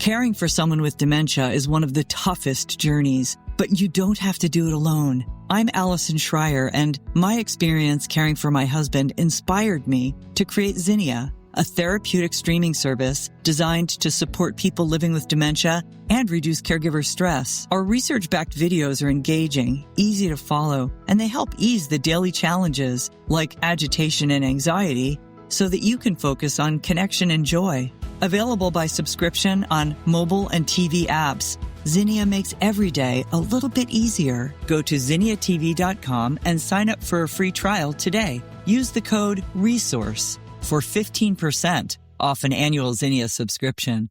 Caring for someone with dementia is one of the toughest journeys, but you don't have to do it alone. I'm Allison Schreier, and my experience caring for my husband inspired me to create Zinnia, a therapeutic streaming service designed to support people living with dementia and reduce caregiver stress. Our research-backed videos are engaging, easy to follow, and they help ease the daily challenges like agitation and anxiety so that you can focus on connection and joy. Available by subscription on mobile and TV apps, Zinnia makes every day a little bit easier. Go to zinniatv.com and sign up for a free trial today. Use the code RESOURCE for 15% off an annual Zinnia subscription.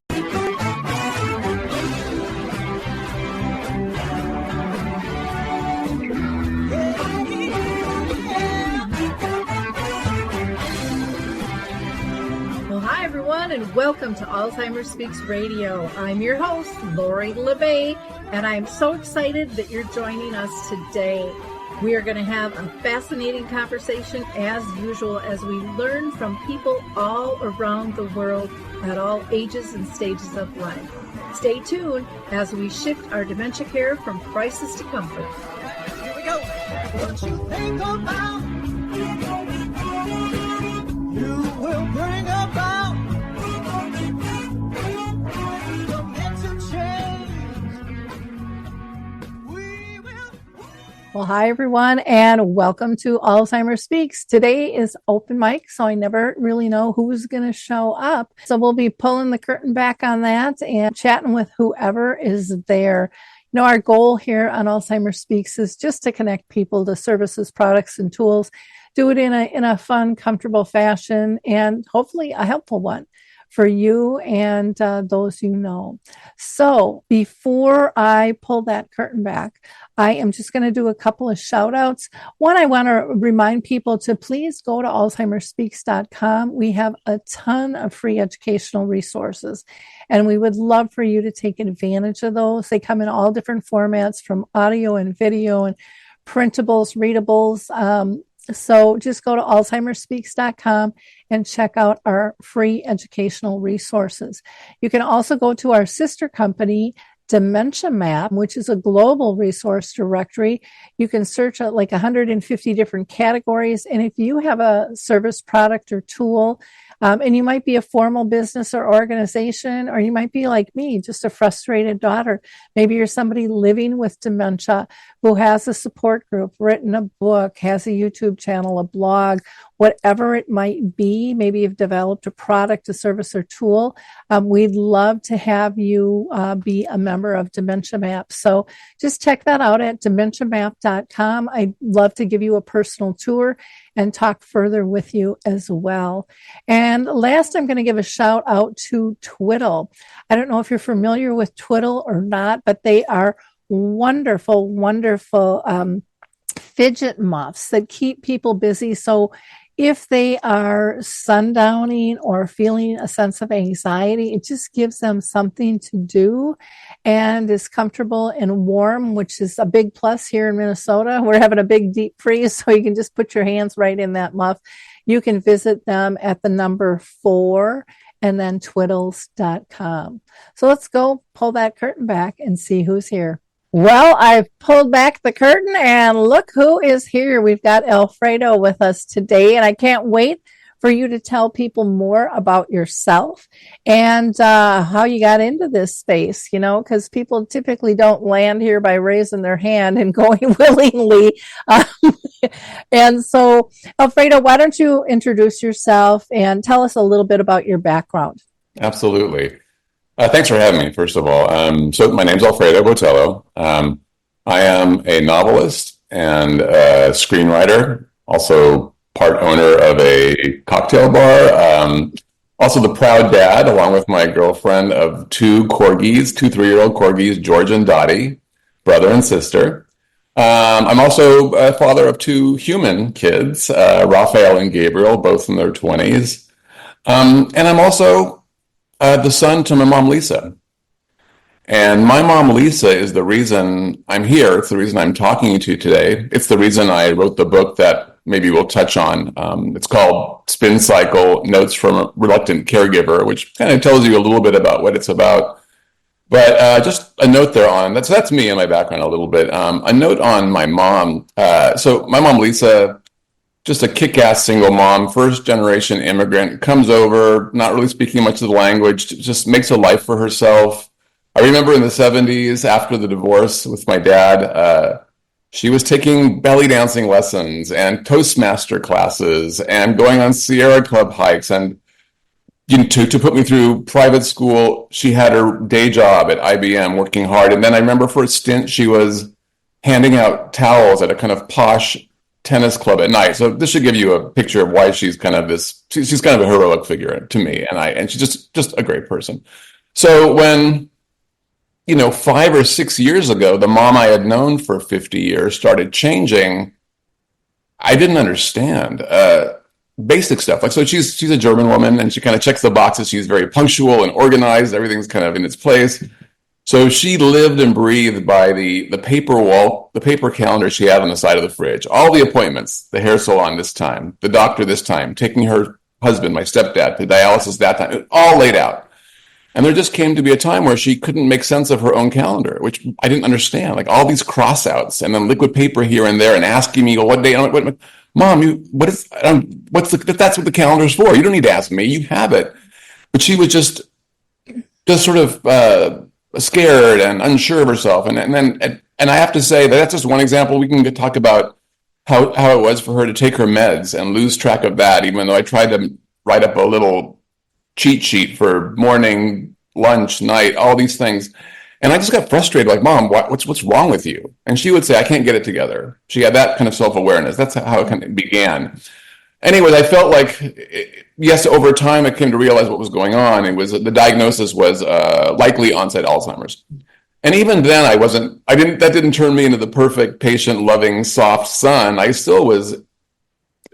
And welcome to Alzheimer Speaks Radio. I'm your host, Lori LeBay, and I'm so excited that you're joining us today. We are going to have a fascinating conversation as usual as we learn from people all around the world at all ages and stages of life. Stay tuned as we shift our dementia care from crisis to comfort. Here we go. What you think about, you will bring about. Well, hi, everyone, and welcome to Alzheimer Speaks. Today is open mic, so I never really know who's going to show up. So we'll be pulling the curtain back on that and chatting with whoever is there. You know, our goal here on Alzheimer Speaks is just to connect people to services, products, and tools. Do it in a fun, comfortable fashion, and hopefully a helpful one for you and those you know. So before I pull that curtain back, I am just going to do a couple of shout outs. One, I want to remind people to please go to alzheimerspeaks.com. We have a ton of free educational resources, and we would love for you to take advantage of those. They come in all different formats, from audio and video and printables, readables. So just go to alzheimerspeaks.com and check out our free educational resources. You can also go to our sister company, Dementia Map, which is a global resource directory. You can search at like 150 different categories. And if you have a service, product, or tool, and you might be a formal business or organization, or you might be like me, just a frustrated daughter. Maybe you're somebody living with dementia who has a support group, written a book, has a YouTube channel, a blog, whatever it might be. Maybe you've developed a product, a service, or tool. We'd love to have you be a member of Dementia Map. So just check that out at dementiamap.com. I'd love to give you a personal tour and talk further with you as well. And last, I'm going to give a shout out to Twiddle. I don't know if you're familiar with Twiddle or not, but they are wonderful, wonderful fidget muffs that keep people busy. So if they are sundowning or feeling a sense of anxiety, it just gives them something to do and is comfortable and warm, which is a big plus here in Minnesota. We're having a big deep freeze, so you can just put your hands right in that muff. You can visit them at the number 4 and then twiddles.com. So let's go pull that curtain back and see who's here. Well, I've pulled back the curtain and look who is here. We've got Alfredo with us today, and I can't wait for you to tell people more about yourself and how you got into this space, you know, because people typically don't land here by raising their hand and going willingly. And so, Alfredo, why don't you introduce yourself and tell us a little bit about your background? Absolutely. Thanks for having me, first of all. So my name's Alfredo Botello. I am a novelist and a screenwriter, also part owner of a cocktail bar, also the proud dad, along with my girlfriend, of two 3-year-old corgis, George and Dottie, brother and sister. I'm also a father of 2 human kids, Raphael and Gabriel, both in their 20s. And I'm also the son to my mom, Lisa. And my mom, Lisa, is the reason I'm here. It's the reason I'm talking to you today. It's the reason I wrote the book that maybe we'll touch on. It's called Spin Cycle, Notes from a Reluctant Caregiver, which kind of tells you a little bit about what it's about. But just a note there on that's me and my background a little bit. A note on my mom. So my mom Lisa, just a kick-ass single mom, first generation immigrant, comes over, not really speaking much of the language, just makes a life for herself. I remember in the 70s, after the divorce with my dad, she was taking belly dancing lessons and Toastmaster classes and going on Sierra Club hikes. And to put me through private school, she had her day job at IBM working hard. And then I remember for a stint, she was handing out towels at a kind of posh tennis club at night. So this should give you a picture of why she's kind of she's kind of a heroic figure to me. And she's just a great person. So when, 5 or 6 years ago, the mom I had known for 50 years started changing, I didn't understand basic stuff. Like, so she's a German woman and she kind of checks the boxes. She's very punctual and organized. Everything's kind of in its place. So she lived and breathed by the paper calendar she had on the side of the fridge. All the appointments, the hair salon this time, the doctor this time, taking her husband, my stepdad, to dialysis that time, all laid out. And there just came to be a time where she couldn't make sense of her own calendar, which I didn't understand. Like all these crossouts and then liquid paper here and there and asking me, what day? Mom, that's what the calendar's for. You don't need to ask me. You have it. But she was just sort of scared and unsure of herself. And I have to say that's just one example. We can talk about how it was for her to take her meds and lose track of that, even though I tried to write up a little cheat sheet for morning, lunch, night, all these things. And I just got frustrated, like, Mom, what's wrong with you? And she would say, I can't get it together. She had that kind of self-awareness. That's how it kind of began. Anyways, I felt like, yes, over time, I came to realize what was going on. The diagnosis was likely onset Alzheimer's. And even then, that didn't turn me into the perfect, patient, loving, soft son. I still was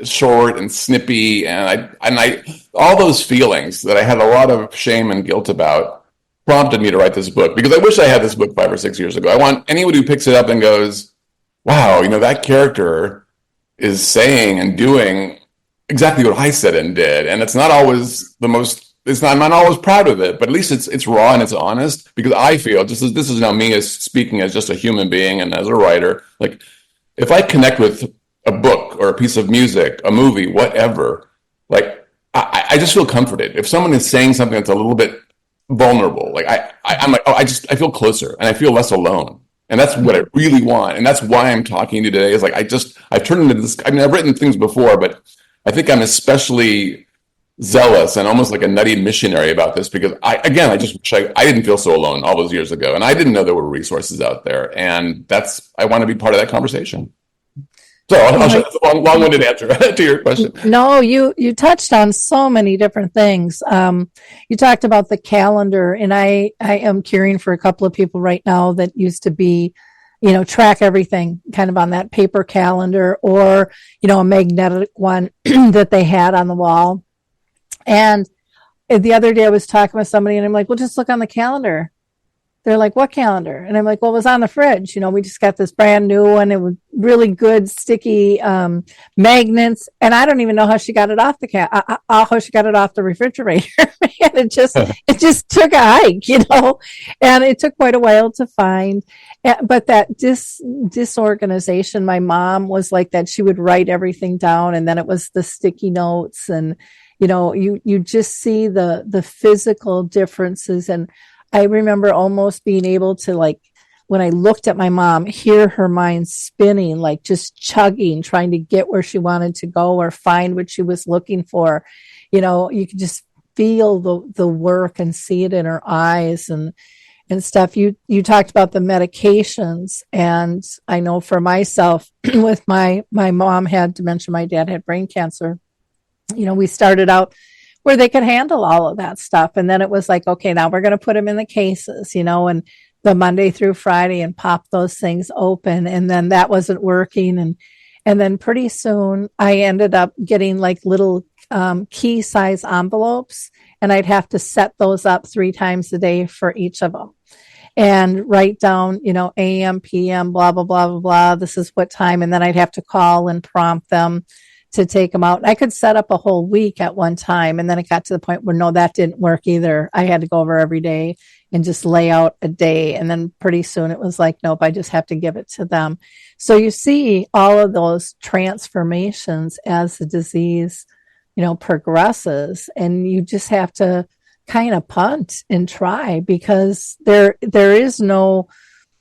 short and snippy. And all those feelings that I had a lot of shame and guilt about prompted me to write this book, because I wish I had this book 5 or 6 years ago. I want anyone who picks it up and goes, wow, that character is saying and doing exactly what I said and did. And it's not always I'm not always proud of it, but at least it's raw and it's honest, because I feel, this is now me as speaking as just a human being and as a writer, like if I connect with a book or a piece of music, a movie, whatever, like I just feel comforted. If someone is saying something that's a little bit vulnerable, like I'm like, I feel closer and I feel less alone. And that's what I really want. And that's why I'm talking to you today, is like, I've turned into this. I mean, I've written things before, but I think I'm especially zealous and almost like a nutty missionary about this, because I just wish I didn't feel so alone all those years ago. And I didn't know there were resources out there. And I want to be part of that conversation. So that's a long-winded answer to your question. No, you touched on so many different things. You talked about the calendar, and I am caring for a couple of people right now that used to be, track everything kind of on that paper calendar, or, a magnetic one that they had on the wall. And the other day I was talking with somebody and I'm like, well, just look on the calendar. They're like, what calendar? And I'm like, well, it was on the fridge. We just got this brand new one. It was really good, sticky magnets. And I don't even know how she got it off how she got it off the refrigerator. And it just took a hike, and it took quite a while to find. But that disorganization, my mom was like that. She would write everything down, and then it was the sticky notes, and you just see the physical differences. And I remember almost being able to, like, when I looked at my mom, hear her mind spinning, like just chugging, trying to get where she wanted to go or find what she was looking for. You could just feel the work and see it in her eyes and stuff. You talked about the medications, and I know for myself, with my mom had dementia, my dad had brain cancer. We started out where they could handle all of that stuff. And then it was like, okay, now we're going to put them in the cases, and the Monday through Friday, and pop those things open. And then that wasn't working. And then pretty soon I ended up getting like little key size envelopes, and I'd have to set those up 3 times a day for each of them and write down, AM, PM, blah, blah, blah, blah, blah. This is what time. And then I'd have to call and prompt them to take them out. I could set up a whole week at one time. And then it got to the point where, no, that didn't work either. I had to go over every day and just lay out a day. And then pretty soon it was like, nope, I just have to give it to them. So you see all of those transformations as the disease, progresses, and you just have to kind of punt and try, because there is no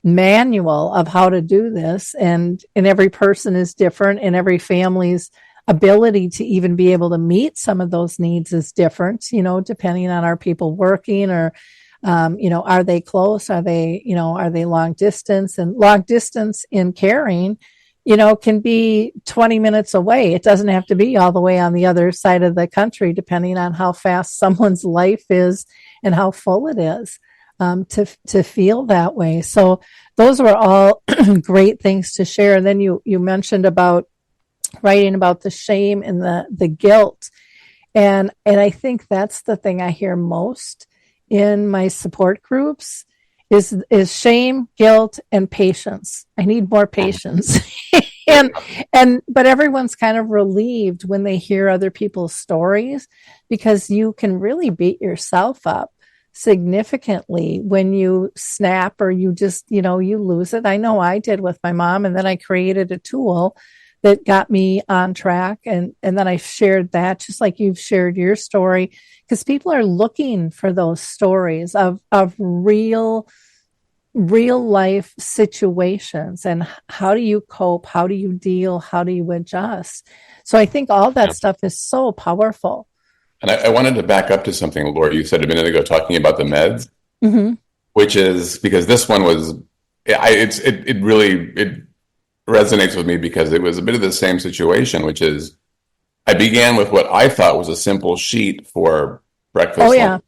manual of how to do this, and every person is different, and every family's ability to even be able to meet some of those needs is different, depending on, are people working, or are they close, are they long distance, and long distance in caring can be 20 minutes away. It doesn't have to be all the way on the other side of the country, depending on how fast someone's life is and how full it is, to feel that way. So those were all great things to share. And then you mentioned about writing about the shame and the guilt. And I think that's the thing I hear most in my support groups is shame, guilt, and patience. I need more patience. But everyone's kind of relieved when they hear other people's stories, because you can really beat yourself up significantly when you snap, or you just, you lose it. I know I did with my mom, and then I created a tool that got me on track. And then I shared that, just like you've shared your story, because people are looking for those stories of real life situations, and how do you cope? How do you deal? How do you adjust? So I think all that stuff is so powerful. And I wanted to back up to something, Laura, you said a minute ago, talking about the meds, which is because this one was, it really resonates with me, because it was a bit of the same situation, which is I began with what I thought was a simple sheet for breakfast. Oh, yeah.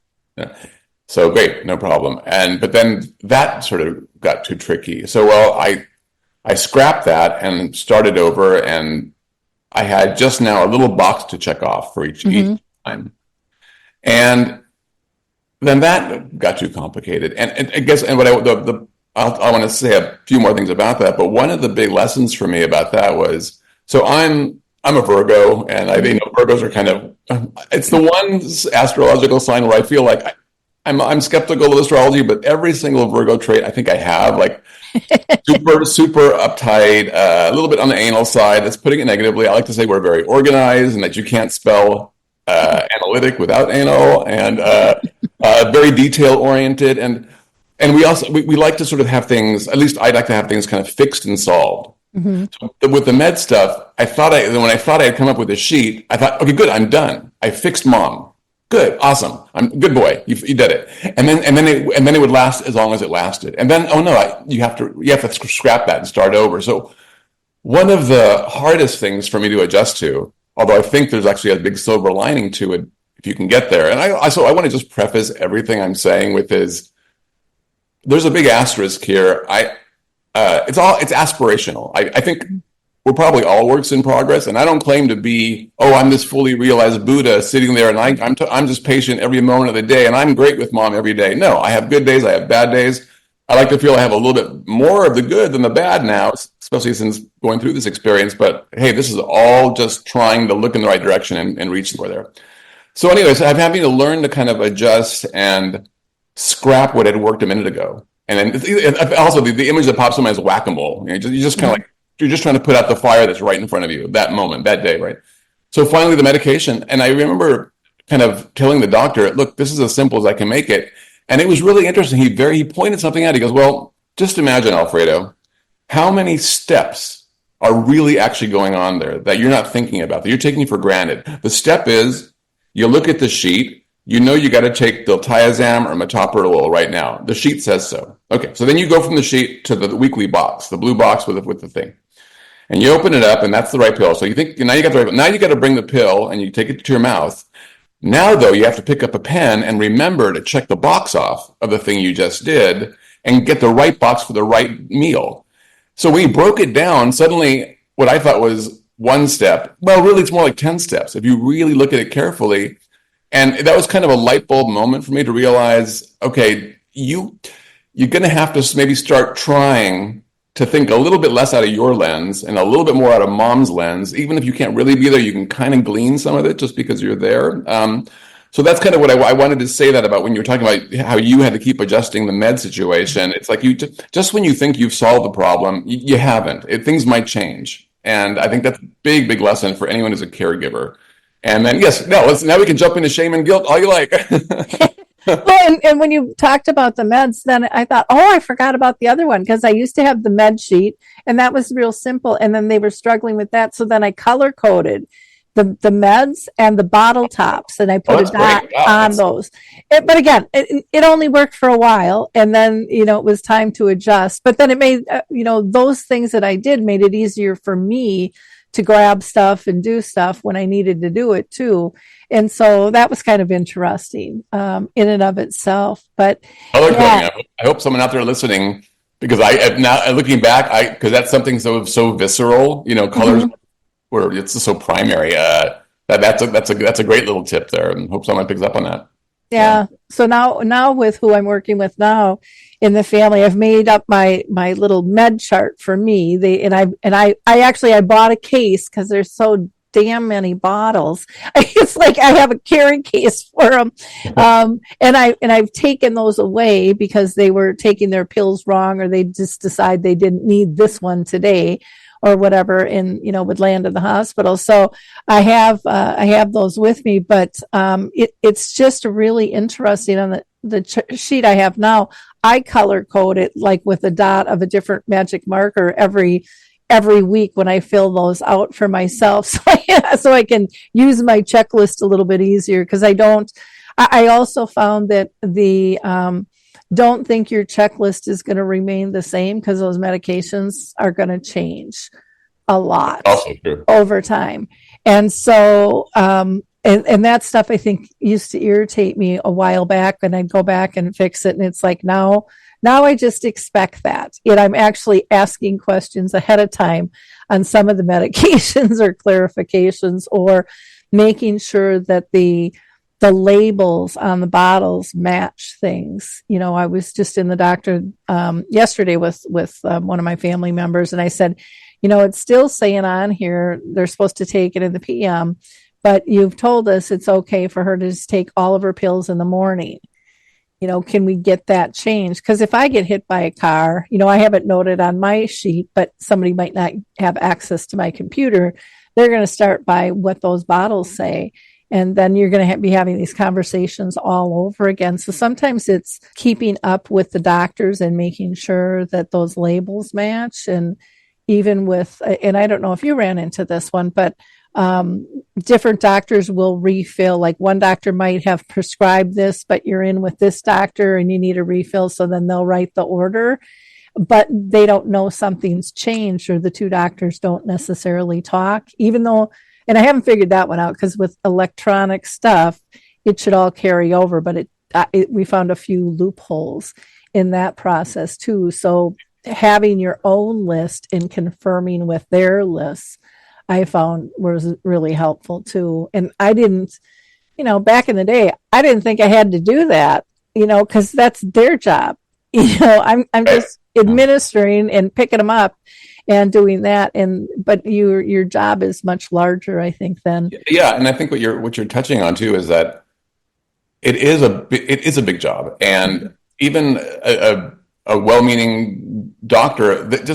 So great, no problem. But then that sort of got too tricky. So, I scrapped that and started over, and I had just now a little box to check off for each time. And then that got too complicated. And I guess, and what I want to say a few more things about that, but one of the big lessons for me about that was, so I'm a Virgo, and I think Virgos are kind of, it's the one astrological sign where I feel like I'm skeptical of astrology, but every single Virgo trait I think I have, like super uptight, a little bit on the anal side. That's putting it negatively. I like to say we're very organized, and that you can't spell analytic without anal, and very detail oriented, and we also we like to sort of have things. At least I'd like to have things kind of fixed and solved. So with the med stuff, when I thought I had come up with a sheet, I thought, okay, good, I'm done. I fixed mom. Good, awesome. I'm good boy. You did it. And then it would last as long as it lasted. And then, oh no, you have to scrap that and start over. So one of the hardest things for me to adjust to, although I think there's actually a big silver lining to it if you can get there. And I want to just preface everything I'm saying with there's a big asterisk here. It's aspirational. I think we're probably all works in progress, and I don't claim to be, I'm this fully realized Buddha sitting there, and I'm just patient every moment of the day, and I'm great with mom every day. No, I have good days, I have bad days. I like to feel I have a little bit more of the good than the bad now, especially since going through this experience. But hey, this is all just trying to look in the right direction and reach for there. So anyways, I'm having to learn to kind of adjust and scrap what had worked a minute ago. And then also the image that pops in my mind is whack-a-mole. You're just kind of like, you're just trying to put out the fire that's right in front of you, that moment, that day, right? So finally the medication, and I remember kind of telling the doctor, look, this is as simple as I can make it. And it was really interesting. He pointed something out. He goes, well, just imagine, Alfredo, how many steps are really actually going on there that you're not thinking about, that you're taking for granted. The step is you look at the sheet, you got to take diltiazem or metoprolol right now. The sheet says so. Okay, so then you go from the sheet to the weekly box, the blue box with the thing. And you open it up, and that's the right pill. So you think, now you got to bring the pill, and you take it to your mouth. Now, though, you have to pick up a pen and remember to check the box off of the thing you just did and get the right box for the right meal. So when you broke it down, suddenly what I thought was one step, well, really it's more like 10 steps if you really look at it carefully. And that was kind of a light bulb moment for me to realize, okay, you're going to have to maybe start trying to think a little bit less out of your lens and a little bit more out of mom's lens. Even if you can't really be there, you can kind of glean some of it just because you're there. So that's kind of what I wanted to say that about when you were talking about how you had to keep adjusting the med situation. It's like just when you think you've solved the problem, you haven't. Things might change. And I think that's a big, big lesson for anyone who's a caregiver. And then, now we can jump into shame and guilt all you like. Well, and when you talked about the meds, then I thought, oh, I forgot about the other one, because I used to have the med sheet, and that was real simple. And then they were struggling with that. So then I color coded the meds and the bottle tops, and I put a dot on those. But again, it only worked for a while, and then, it was time to adjust. But then it made, those things that I did made it easier for me to grab stuff and do stuff when I needed to do it too. And so that was kind of interesting in and of itself. But color coding, I hope someone out there listening, because now looking back, because that's something so visceral, colors where it's so primary. That's a great little tip there, and hope someone picks up on that. Yeah. So now with who I'm working with now in the family, I've made up my little med chart for me. I actually bought a case because there's so damn many bottles. It's like I have a carrying case for them. And I've taken those away because they were taking their pills wrong, or they just decide they didn't need this one today, or whatever, and would land in the hospital. So I have those with me, but it's just really interesting. On the sheet I have now, I color code it like with a dot of a different magic marker every week when I fill those out for myself, so I can use my checklist a little bit easier. Because I also found that the don't think your checklist is going to remain the same, because those medications are going to change a lot over time. And so, and that stuff I think used to irritate me a while back, and I'd go back and fix it. And it's like now I just expect that. And I'm actually asking questions ahead of time on some of the medications or clarifications, or making sure that the labels on the bottles match things. I was just in the doctor yesterday with one of my family members, and I said, it's still saying on here they're supposed to take it in the PM, but you've told us it's okay for her to just take all of her pills in the morning. Can we get that changed? Because if I get hit by a car, I have it noted on my sheet, but somebody might not have access to my computer. They're going to start by what those bottles say. And then you're going to be having these conversations all over again. So sometimes it's keeping up with the doctors and making sure that those labels match. And even with, and I don't know if you ran into this one, but different doctors will refill. Like one doctor might have prescribed this, but you're in with this doctor and you need a refill. So then they'll write the order, but they don't know something's changed, or the two doctors don't necessarily talk, even though. And I haven't figured that one out, because with electronic stuff, it should all carry over. But we found a few loopholes in that process too. So having your own list and confirming with their lists, I found was really helpful too. And I didn't, back in the day, I didn't think I had to do that, because that's their job. I'm just administering and picking them up and doing that. But your job is much larger, I think, than. Yeah. And I think what you're touching on too is that it is a big job. And even a well-meaning doctor, that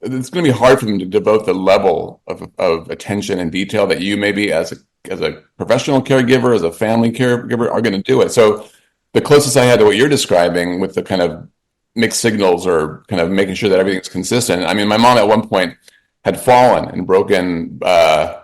it's going to be hard for them to devote the level of attention and detail that you maybe as a professional caregiver, as a family caregiver, are going to do it. So the closest I had to what you're describing with the kind of mixed signals, or kind of making sure that everything's consistent. I mean, my mom at one point had fallen and broken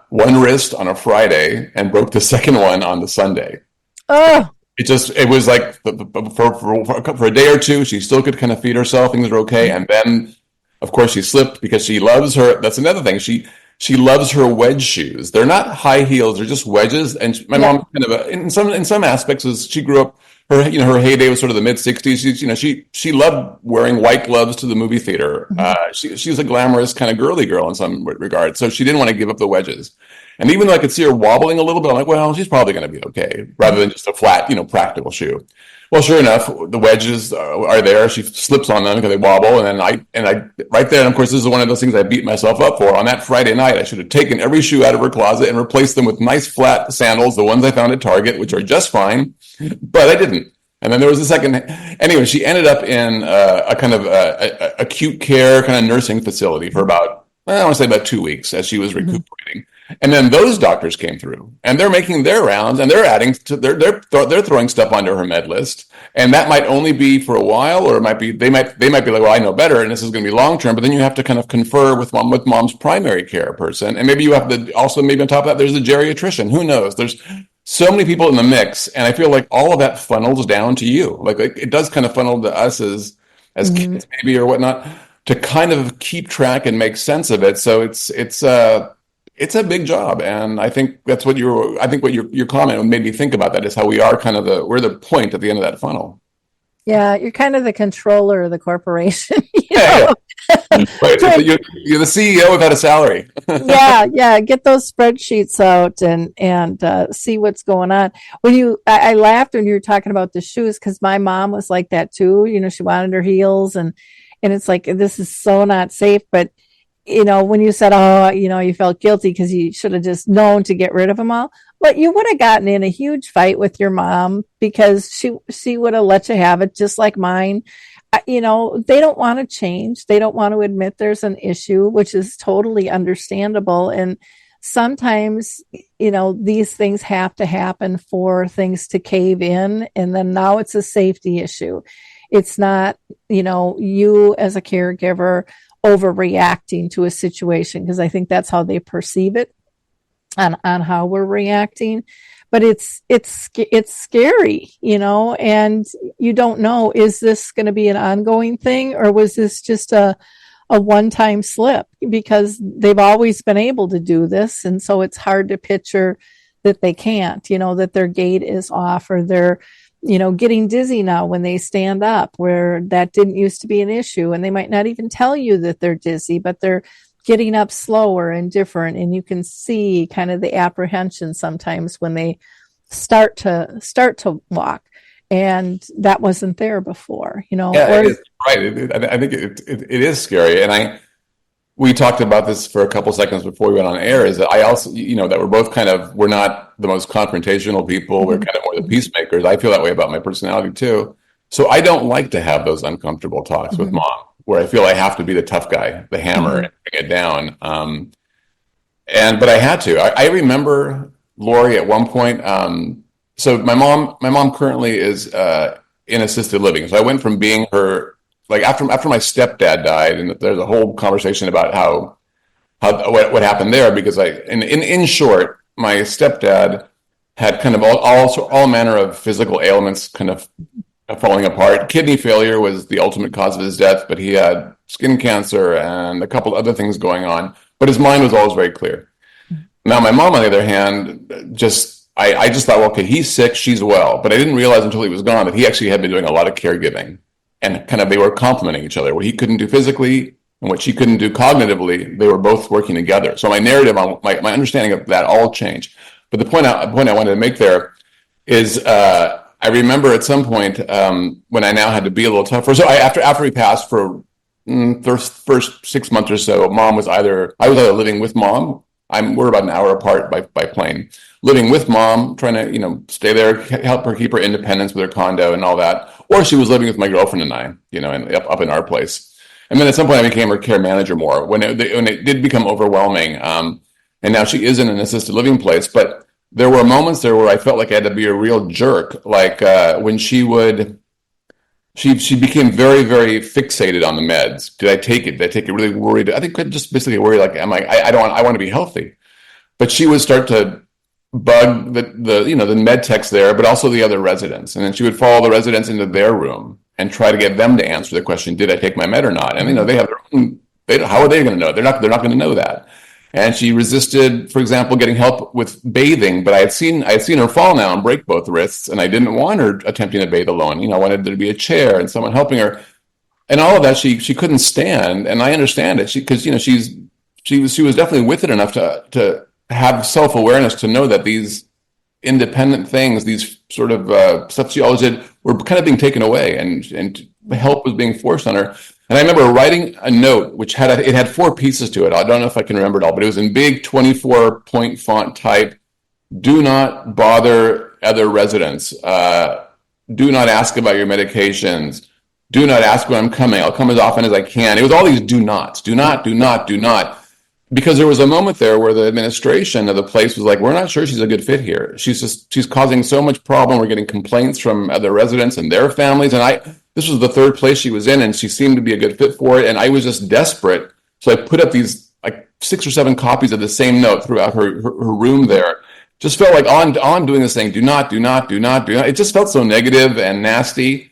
one wrist on a Friday and broke the second one on the Sunday. Oh. It was like for a day or two, she still could kind of feed herself. Things were okay. And then, of course, she slipped because she loves that's another thing. She loves her wedge shoes. They're not high heels. They're just wedges. And my mom kind of, in some aspects, as she grew up, her heyday was sort of the mid '60s. She loved wearing white gloves to the movie theater. She was a glamorous kind of girly girl in some regard. So she didn't want to give up the wedges. And even though I could see her wobbling a little bit, I'm like, well, she's probably going to be okay, rather than just a flat, practical shoe. Well, sure enough, the wedges are there. She slips on them because they wobble, and I right there. And of course, this is one of those things I beat myself up for. On that Friday night, I should have taken every shoe out of her closet and replaced them with nice flat sandals, the ones I found at Target, which are just fine, but I didn't. And then there was a second. Anyway, she ended up in a kind of acute care kind of nursing facility for about, I want to say about 2 weeks as she was recuperating. And then those doctors came through, and they're making their rounds, and they're adding to they're throwing stuff onto her med list, and that might only be for a while, or it might be they might be like, well, I know better, and this is going to be long term. But then you have to kind of confer with mom's primary care person, and maybe you have to also, maybe on top of that, there's a geriatrician. Who knows? There's so many people in the mix, and I feel like all of that funnels down to you. Like it does kind of funnel to us as kids, maybe, or whatnot, to kind of keep track and make sense of it. So it's a big job, and I think that's what your comment made me think about. That is how we are we're the point at the end of that funnel. Yeah, you're kind of the controller of the corporation. Yeah. Right. So you're the CEO without a salary. yeah. Get those spreadsheets out and see what's going on. I laughed when you were talking about the shoes, because my mom was like that too. She wanted her heels, and it's like, this is so not safe, but. When you said, you felt guilty because you should have just known to get rid of them all, but you would have gotten in a huge fight with your mom because she would have let you have it, just like mine. They don't want to change. They don't want to admit there's an issue, which is totally understandable. And sometimes, these things have to happen for things to cave in. And then now it's a safety issue. It's not, you as a caregiver overreacting to a situation, because I think that's how they perceive it on how we're reacting. But it's scary, and you don't know, is this going to be an ongoing thing, or was this just a one-time slip? Because they've always been able to do this, and so it's hard to picture that they can't, that their gait is off, or they're getting dizzy now when they stand up, where that didn't used to be an issue. And they might not even tell you that they're dizzy, but they're getting up slower and different. And you can see kind of the apprehension sometimes when they start to walk. And that wasn't there before, Yeah, it is, right. I think it is scary. And we talked about this for a couple seconds before we went on air, is that I also, that we're not the most confrontational people. We're kind of more the peacemakers. I feel that way about my personality too. So I don't like to have those uncomfortable talks with mom, where I feel I have to be the tough guy, the hammer, and bring it down. But I had to. I remember, Lori, at one point, so my mom currently is in assisted living. So I went from being her, like after my stepdad died, and there's a whole conversation about what happened there, because in short, my stepdad had kind of all manner of physical ailments kind of falling apart. Kidney failure was the ultimate cause of his death, but he had skin cancer and a couple other things going on. But his mind was always very clear. Now, my mom, on the other hand, I just thought, well, okay, he's sick, she's well. But I didn't realize until he was gone that he actually had been doing a lot of caregiving. And kind of they were complementing each other. What he couldn't do physically and what she couldn't do cognitively, they were both working together. So my narrative, my understanding of that all changed. But the point I wanted to make there is I remember at some point when I now had to be a little tougher. So after he passed, for the first 6 months or so, I was either living with mom. We're about an hour apart by plane. Living with mom, trying to stay there, help her keep her independence with her condo and all that, or she was living with my girlfriend and I, and up in our place. And then at some point, I became her care manager more when it did become overwhelming. And now she is in an assisted living place, but there were moments there where I felt like I had to be a real jerk, like when she became very, very fixated on the meds. Did I take it? Did I take it? Really worried. I think just basically worried, like, I want to be healthy. But she would start to bug the med techs there, but also the other residents. And then she would follow the residents into their room and try to get them to answer the question, did I take my med or not? And they have their own, how are they going to know? They're not going to know that. And she resisted, for example, getting help with bathing, but I had seen her fall now and break both wrists, and I didn't want her attempting to bathe alone. I wanted there to be a chair and someone helping her. And all of that she couldn't stand, and I understand it. She was definitely with it enough to have self-awareness to know that these independent things, these sort of stuff she always did, were kind of being taken away, and help was being forced on her. And I remember writing a note which had 4 pieces to it. I don't know if I can remember it all, but it was in big 24-point font type. Do not bother other residents. Do not ask about your medications. Do not ask when I'm coming. I'll come as often as I can. It was all these do nots. Do not, do not, do not. Because there was a moment there where the administration of the place was like, we're not sure she's a good fit here. She's causing so much problem. We're getting complaints from other residents and their families. And this was the 3rd place she was in, and she seemed to be a good fit for it. And I was just desperate. So I put up these like 6 or 7 copies of the same note throughout her room there. Just felt like all I'm doing is saying, do not, do not, do not, do not. It just felt so negative and nasty.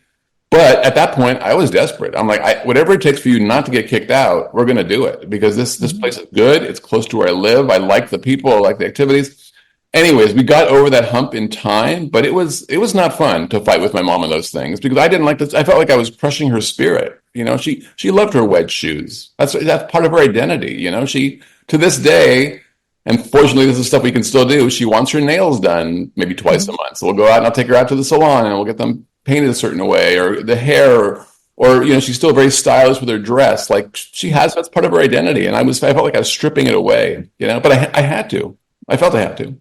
But at that point, I was desperate. I'm like, whatever it takes for you not to get kicked out, we're going to do it, because this place is good. It's close to where I live. I like the people. I like the activities. Anyways, we got over that hump in time, but it was not fun to fight with my mom on those things, because I didn't like this. I felt like I was crushing her spirit. You know, she loved her wedge shoes. That's part of her identity. You know, she, to this day, and fortunately, this is stuff we can still do. She wants her nails done maybe twice a month. So we'll go out and I'll take her out to the salon and we'll get them painted a certain way, or the hair, or you know, she's still very stylish with her dress. Like that's part of her identity. And I felt like I was stripping it away, you know, but I had to. I felt I had to.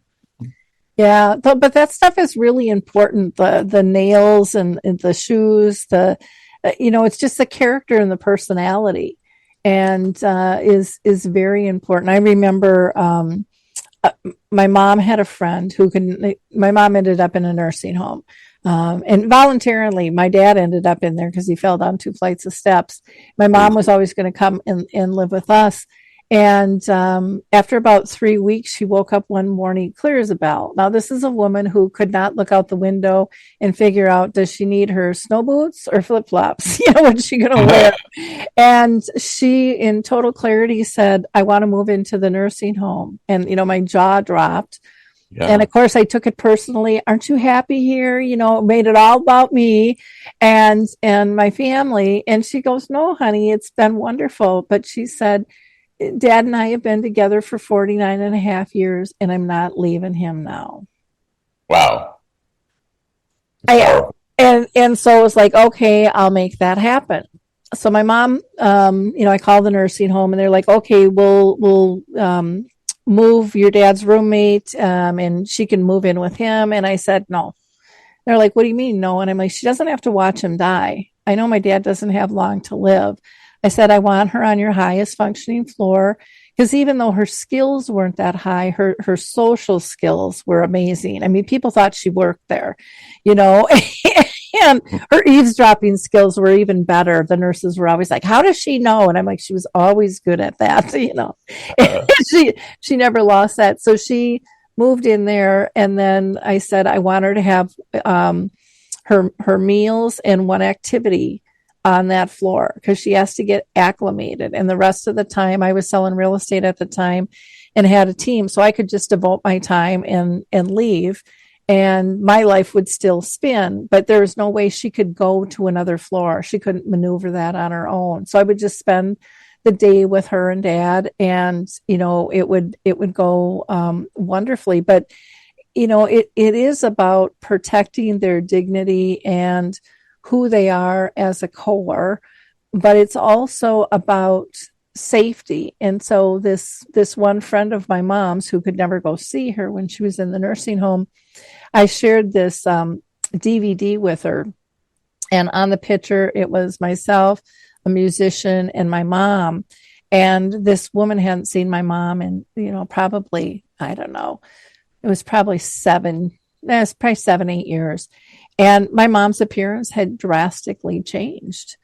Yeah, but that stuff is really important. The nails and the shoes, it's just the character and the personality, and is very important. I remember my mom had a friend my mom ended up in a nursing home. And voluntarily, my dad ended up in there because he fell down 2 flights of steps. My mom was always going to come and live with us. And after about 3 weeks, she woke up one morning clear as a bell. Now, this is a woman who could not look out the window and figure out, does she need her snow boots or flip-flops? What's she going to wear? And she, in total clarity, said, I want to move into the nursing home. And, my jaw dropped. Yeah. And of course, I took it personally. Aren't you happy here? Made it all about me and my family. And she goes, no, honey, it's been wonderful. But she said, Dad and I have been together for 49 and a half years, and I'm not leaving him now. Wow. And so it was like, okay, I'll make that happen. So my mom, I called the nursing home, and they're like, okay, we'll move your dad's roommate, and she can move in with him. And I said, no. They're like, what do you mean no? And I'm like, she doesn't have to watch him die. I know my dad doesn't have long to live. I said, I want her on your highest functioning floor, because even though her skills weren't that high, her social skills were amazing. I mean, people thought she worked there, and her eavesdropping skills were even better. The nurses were always like, how does she know? And I'm like, she was always good at that, she never lost that. So she moved in there. And then I said, I want her to have her meals and one activity on that floor, because she has to get acclimated. And the rest of the time, I was selling real estate at the time and had a team, so I could just devote my time and leave, and my life would still spin. But there was no way she could go to another floor. She couldn't maneuver that on her own. So I would just spend the day with her and Dad, and it would go wonderfully. But it is about protecting their dignity and who they are as a core, but it's also about safety. And so this one friend of my mom's, who could never go see her when she was in the nursing home, I shared this DVD with her, and on the picture it was myself, a musician, and my mom. And this woman hadn't seen my mom in probably, I don't know, it was probably 7, 8 years. And my mom's appearance had drastically changed.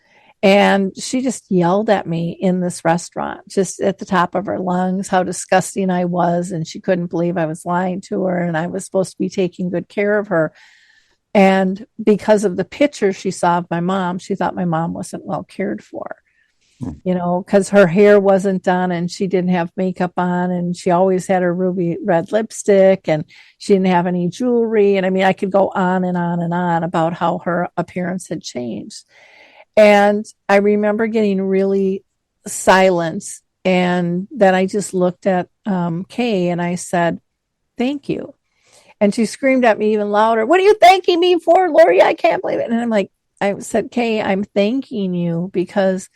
And she just yelled at me in this restaurant, just at the top of her lungs, how disgusting I was. And she couldn't believe I was lying to her, and I was supposed to be taking good care of her. And because of the picture she saw of my mom, she thought my mom wasn't well cared for. Because her hair wasn't done and she didn't have makeup on, and she always had her ruby red lipstick, and she didn't have any jewelry. And I mean, I could go on and on and on about how her appearance had changed. And I remember getting really silent And then I just looked at Kay and I said, thank you. And she screamed at me even louder, what are you thanking me for, Lori? I can't believe it. And I'm like, I said, Kay, I'm thanking you because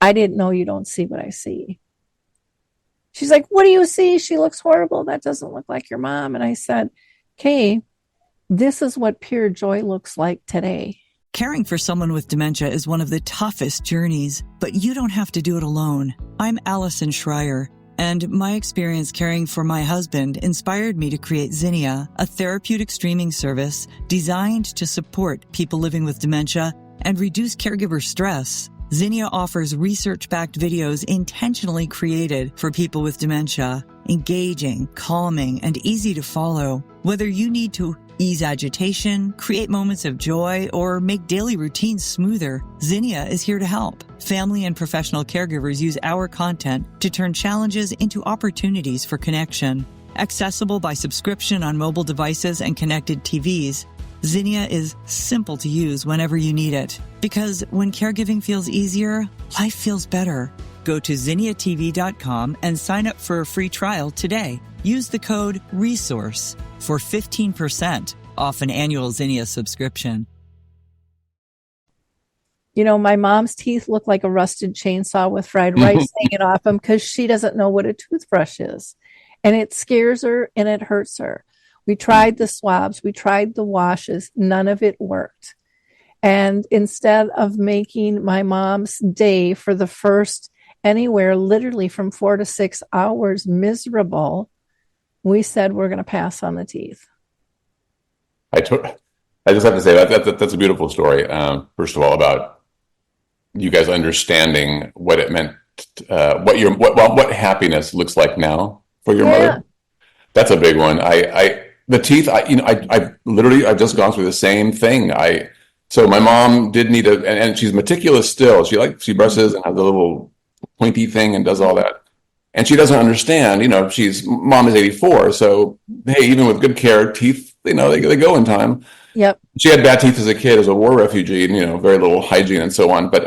I didn't know you don't see what I see. She's like, what do you see? She looks horrible. That doesn't look like your mom. And I said, Kay, this is what pure joy looks like today. Caring for someone with dementia is one of the toughest journeys, but you don't have to do it alone. I'm Allison Schreier, and my experience caring for my husband inspired me to create Zinnia, a therapeutic streaming service designed to support people living with dementia and reduce caregiver stress. Zinnia offers research-backed videos intentionally created for people with dementia, engaging, calming, and easy to follow. Whether you need to ease agitation, create moments of joy, or make daily routines smoother, Zinnia is here to help. Family and professional caregivers use our content to turn challenges into opportunities for connection. Accessible by subscription on mobile devices and connected TVs, Zinnia is simple to use whenever you need it. Because when caregiving feels easier, life feels better. Go to zinniatv.com and sign up for a free trial today. Use the code RESOURCE for 15% off an annual Zinnia subscription. You know, my mom's teeth look like a rusted chainsaw with fried rice hanging off them because she doesn't know what a toothbrush is. And it scares her and it hurts her. We tried the swabs, we tried the washes, none of it worked. And instead of making my mom's day for the first anywhere literally from 4 to 6 hours miserable, we said we're going to pass on the teeth. I just have to say that's a beautiful story. First of all, about you guys understanding what it meant, what happiness looks like now for your mother. That's a big one. The teeth. I've just gone through the same thing. So my mom did need and she's meticulous still. She brushes and has a little pointy thing and does all that. And she doesn't understand, mom is 84. So, hey, even with good care, teeth, they go in time. Yep. She had bad teeth as a kid, as a war refugee, and, very little hygiene and so on. But,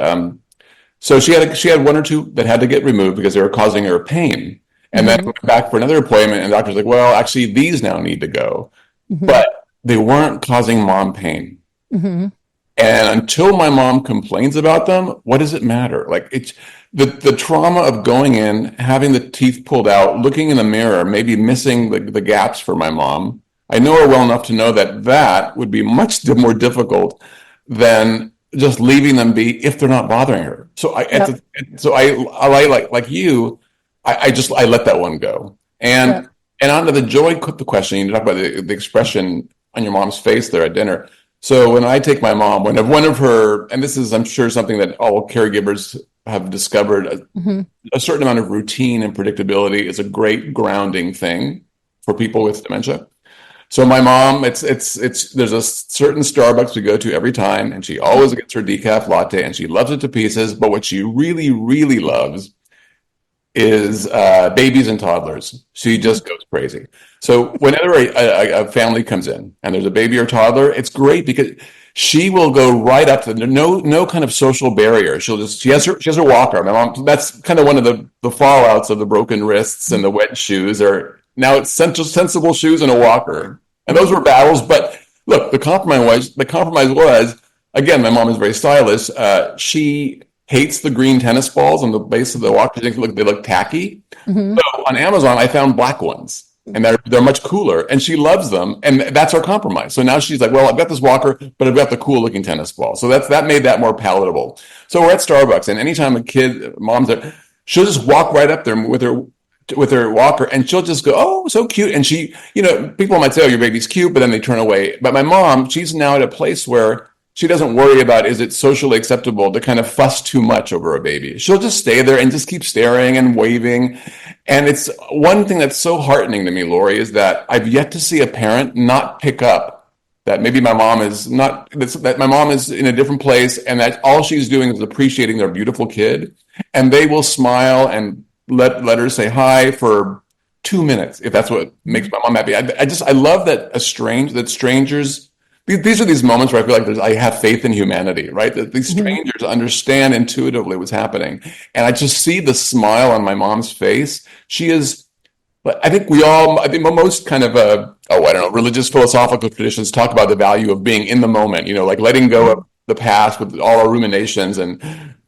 so she had one or two that had to get removed because they were causing her pain. And then went back for another appointment, and the doctor's like, well, actually, these now need to go. But they weren't causing mom pain. And until my mom complains about them, what does it matter? Like, it's the trauma of going in, having the teeth pulled out, looking in the mirror, maybe missing the gaps for my mom. I know her well enough to know that would be much more difficult than just leaving them be if they're not bothering her. So I like you, I let that one go. And onto the joy, the question, you talk about the expression on your mom's face there at dinner. So when I take my mom, one of her, and this is, I'm sure, something that all caregivers have discovered, a certain amount of routine and predictability is a great grounding thing for people with dementia. So my mom, there's a certain Starbucks we go to every time, and she always gets her decaf latte, and she loves it to pieces. But what she really, really loves is babies and toddlers. She just goes crazy. So whenever a family comes in and there's a baby or toddler, it's great because she will go right up to no kind of social barrier. She has her walker. My mom, that's kind of one of the fallouts of the broken wrists and the wet shoes. Now it's sensible shoes and a walker. And those were battles. But look, the compromise was, again, my mom is very stylish. She hates the green tennis balls on the base of the walker. They look tacky. So on Amazon, I found black ones, and they're much cooler, and she loves them, and that's our compromise. So now she's like, well, I've got this walker, but I've got the cool looking tennis ball. So that made that more palatable. So we're at Starbucks, and anytime mom's there, she'll just walk right up there with her walker, and she'll just go, oh, so cute. And she, people might say, oh, your baby's cute, but then they turn away. But my mom, she's now at a place where she doesn't worry about, is it socially acceptable to kind of fuss too much over a baby. She'll just stay there and just keep staring and waving. And it's one thing that's so heartening to me, Lori, is that I've yet to see a parent not pick up that maybe my mom is that my mom is in a different place, and that all she's doing is appreciating their beautiful kid. And they will smile and let her say hi for 2 minutes, if that's what makes my mom happy. I love that strangers these are these moments where I feel like I have faith in humanity, right? That these strangers understand intuitively what's happening. And I just see the smile on my mom's face. She is, I think most kind of, I don't know, religious philosophical traditions talk about the value of being in the moment, like letting go of the past with all our ruminations and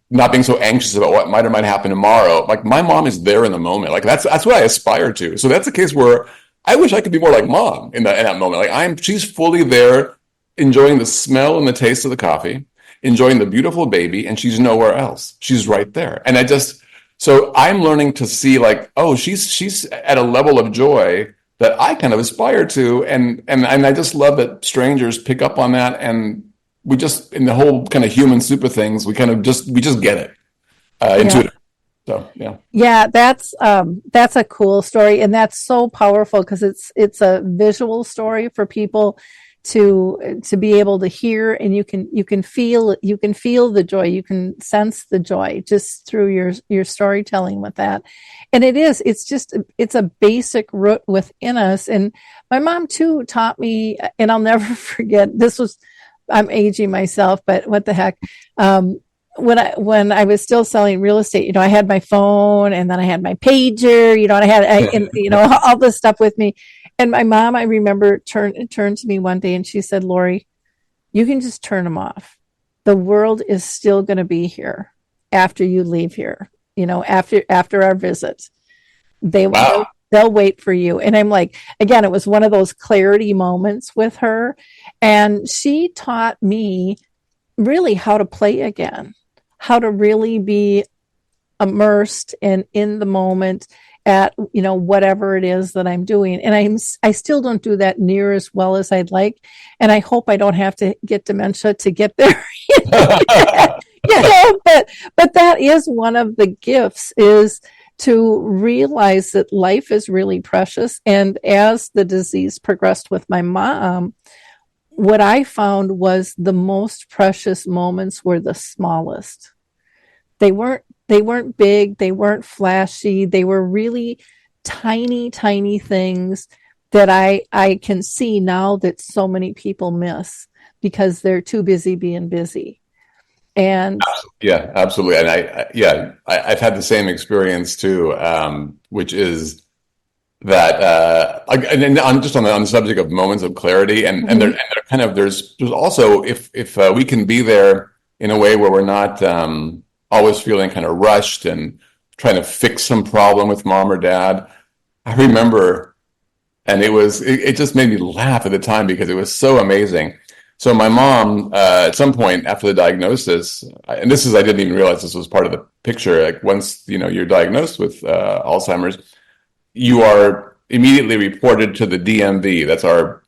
not being so anxious about what might or might happen tomorrow. Like my mom is there in the moment. Like that's what I aspire to. So that's a case where I wish I could be more like mom in that moment. Like she's fully there, enjoying the smell and the taste of the coffee, enjoying the beautiful baby, and she's nowhere else. She's right there. And so I'm learning to see like, oh, she's at a level of joy that I kind of aspire to. And I just love that strangers pick up on that. And we just, in the whole kind of human super things, we just get it intuitively. So, yeah. Yeah, that's a cool story. And that's so powerful because it's a visual story for people to be able to hear, and you can feel the joy, you can sense the joy just through your storytelling with that. And it's a basic root within us. And my mom too taught me, and I'll never forget, I'm aging myself, but what the heck. When I was still selling real estate, I had my phone, and then I had my pager, and I had all this stuff with me. And my mom, I remember, turned to me one day and she said, "Lori, you can just turn them off. The world is still going to be here after you leave here. After our visit, they'll wait for you." And I'm like, again, it was one of those clarity moments with her, and she taught me really how to play again, how to really be immersed and in the moment at, whatever it is that I'm doing. And I still don't do that near as well as I'd like. And I hope I don't have to get dementia to get there. But that is one of the gifts, is to realize that life is really precious. And as the disease progressed with my mom, what I found was the most precious moments were the smallest. They weren't big, they weren't flashy, they were really tiny, tiny things that I can see now that so many people miss because they're too busy being busy. And yeah, absolutely. And I've had the same experience too, which is that and on the subject of moments of clarity, and they're kind of there's also if we can be there in a way where we're not always feeling kind of rushed and trying to fix some problem with mom or dad. I remember, and it just made me laugh at the time because it was so amazing. So my mom, at some point after the diagnosis, and I didn't even realize this was part of the picture. Like once, you're diagnosed with Alzheimer's, you are immediately reported to the DMV. That's our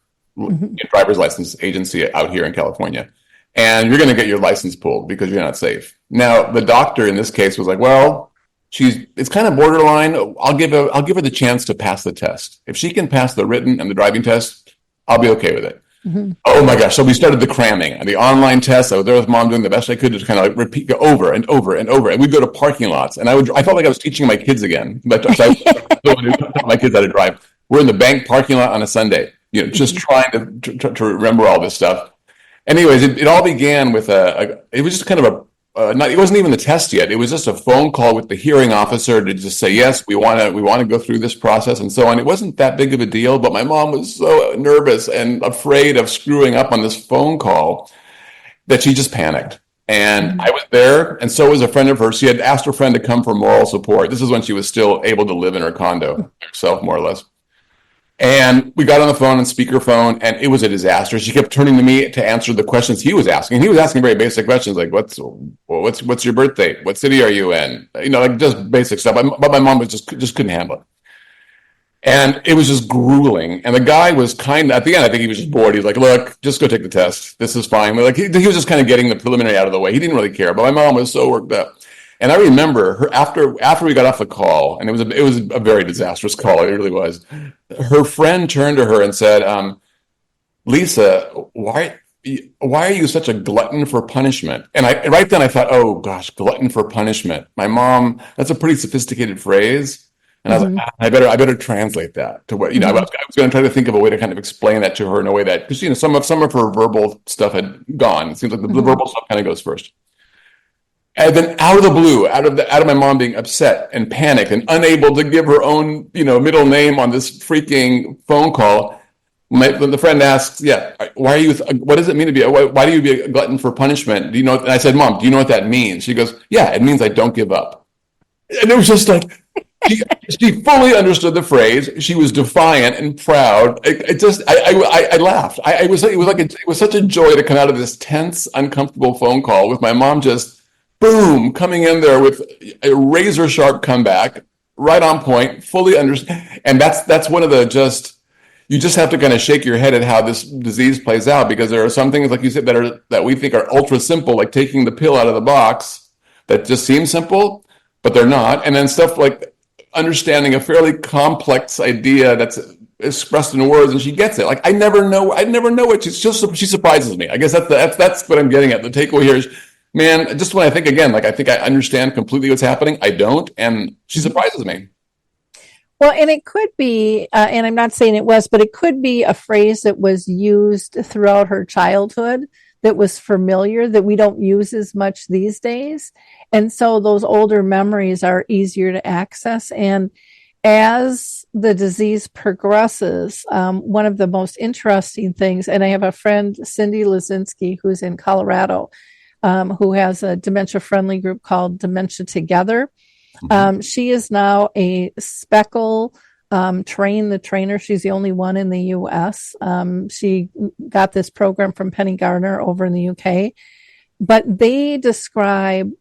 driver's license agency out here in California. And you're going to get your license pulled because you're not safe. Now, the doctor in this case was like, well, it's kind of borderline. I'll give her the chance to pass the test. If she can pass the written and the driving test, I'll be okay with it. Mm-hmm. Oh my gosh. So we started the cramming and the online test. I was there with mom doing the best I could to kind of like repeat, go over and over and over. And we'd go to parking lots, and I felt like I was teaching my kids again. But I taught my kids how to drive. We're in the bank parking lot on a Sunday, just trying to remember all this stuff. Anyways, it all began with it was just kind of it wasn't even the test yet. It was just a phone call with the hearing officer to just say, yes, we want to go through this process and so on. It wasn't that big of a deal, but my mom was so nervous and afraid of screwing up on this phone call that she just panicked. And I was there, and so was a friend of hers. She had asked her friend to come for moral support. This is when she was still able to live in her condo herself, more or less. And we got on the phone and speakerphone, and it was a disaster. She kept turning to me to answer the questions he was asking. And he was asking very basic questions like, what's your birth date? What city are you in? Like just basic stuff. But my mom was just couldn't handle it. And it was just grueling. And the guy was at the end, I think he was just bored. He's like, look, just go take the test. This is fine. Like he was just kind of getting the preliminary out of the way. He didn't really care. But my mom was so worked up. And I remember her after we got off the call, and it was a very disastrous call. It really was. Her friend turned to her and said, "Lisa, why are you such a glutton for punishment?" And right then I thought, oh gosh, glutton for punishment. My mom, that's a pretty sophisticated phrase. And I was like, I better translate that to what, I was going to try to think of a way to kind of explain that to her in a way that, because, some of her verbal stuff had gone. It seems like the verbal stuff kind of goes first. And then out of the blue, out of my mom being upset and panicked and unable to give her own, middle name on this freaking phone call, when the friend asks, what does it mean to be, why do you be a glutton for punishment? Do you know? And I said, Mom, do you know what that means? She goes, yeah, it means I don't give up. And it was just like, she fully understood the phrase. She was defiant and proud. I laughed. It was such a joy to come out of this tense, uncomfortable phone call with my mom just boom, coming in there with a razor sharp comeback, right on point, fully understand. And that's one of the you just have to kind of shake your head at how this disease plays out, because there are some things, like you said, that we think are ultra simple, like taking the pill out of the box, that just seem simple, but they're not. And then stuff like understanding a fairly complex idea that's expressed in words, and she gets it. Like I never know it. She surprises me. I guess that's what I'm getting at. The takeaway here is, man, just when I think again, like I think I understand completely what's happening, I don't, and she surprises me. Well, and it could be, and I'm not saying it was, but it could be a phrase that was used throughout her childhood that was familiar, that we don't use as much these days. And so those older memories are easier to access. And as the disease progresses, one of the most interesting things, and I have a friend, Cindy Lazinski, who's in Colorado, who has a dementia-friendly group called Dementia Together. She is now a Speckle train the trainer. She's the only one in the U.S. She got this program from Penny Gardner over in the U.K. But they describe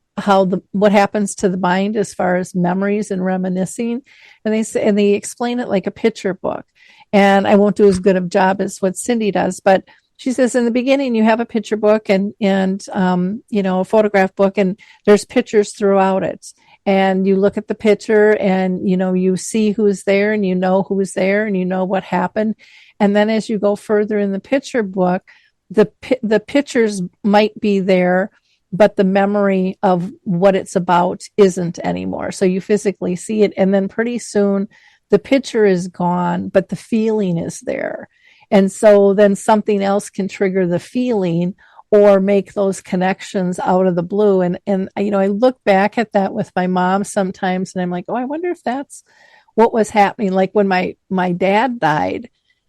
what happens to the mind as far as memories and reminiscing, and they explain it like a picture book. And I won't do as good of a job as what Cindy does, but she says in the beginning you have a picture book and a photograph book, and there's pictures throughout it. And you look at the picture and, you see who's there and you know who's there and you know what happened. And then as you go further in the picture book, the pictures might be there, but the memory of what it's about isn't anymore. So you physically see it. And then pretty soon the picture is gone, but the feeling is there. And so then something else can trigger the feeling or make those connections out of the blue. And I look back at that with my mom sometimes, and I'm like, oh, I wonder if that's what was happening. Like when my dad died,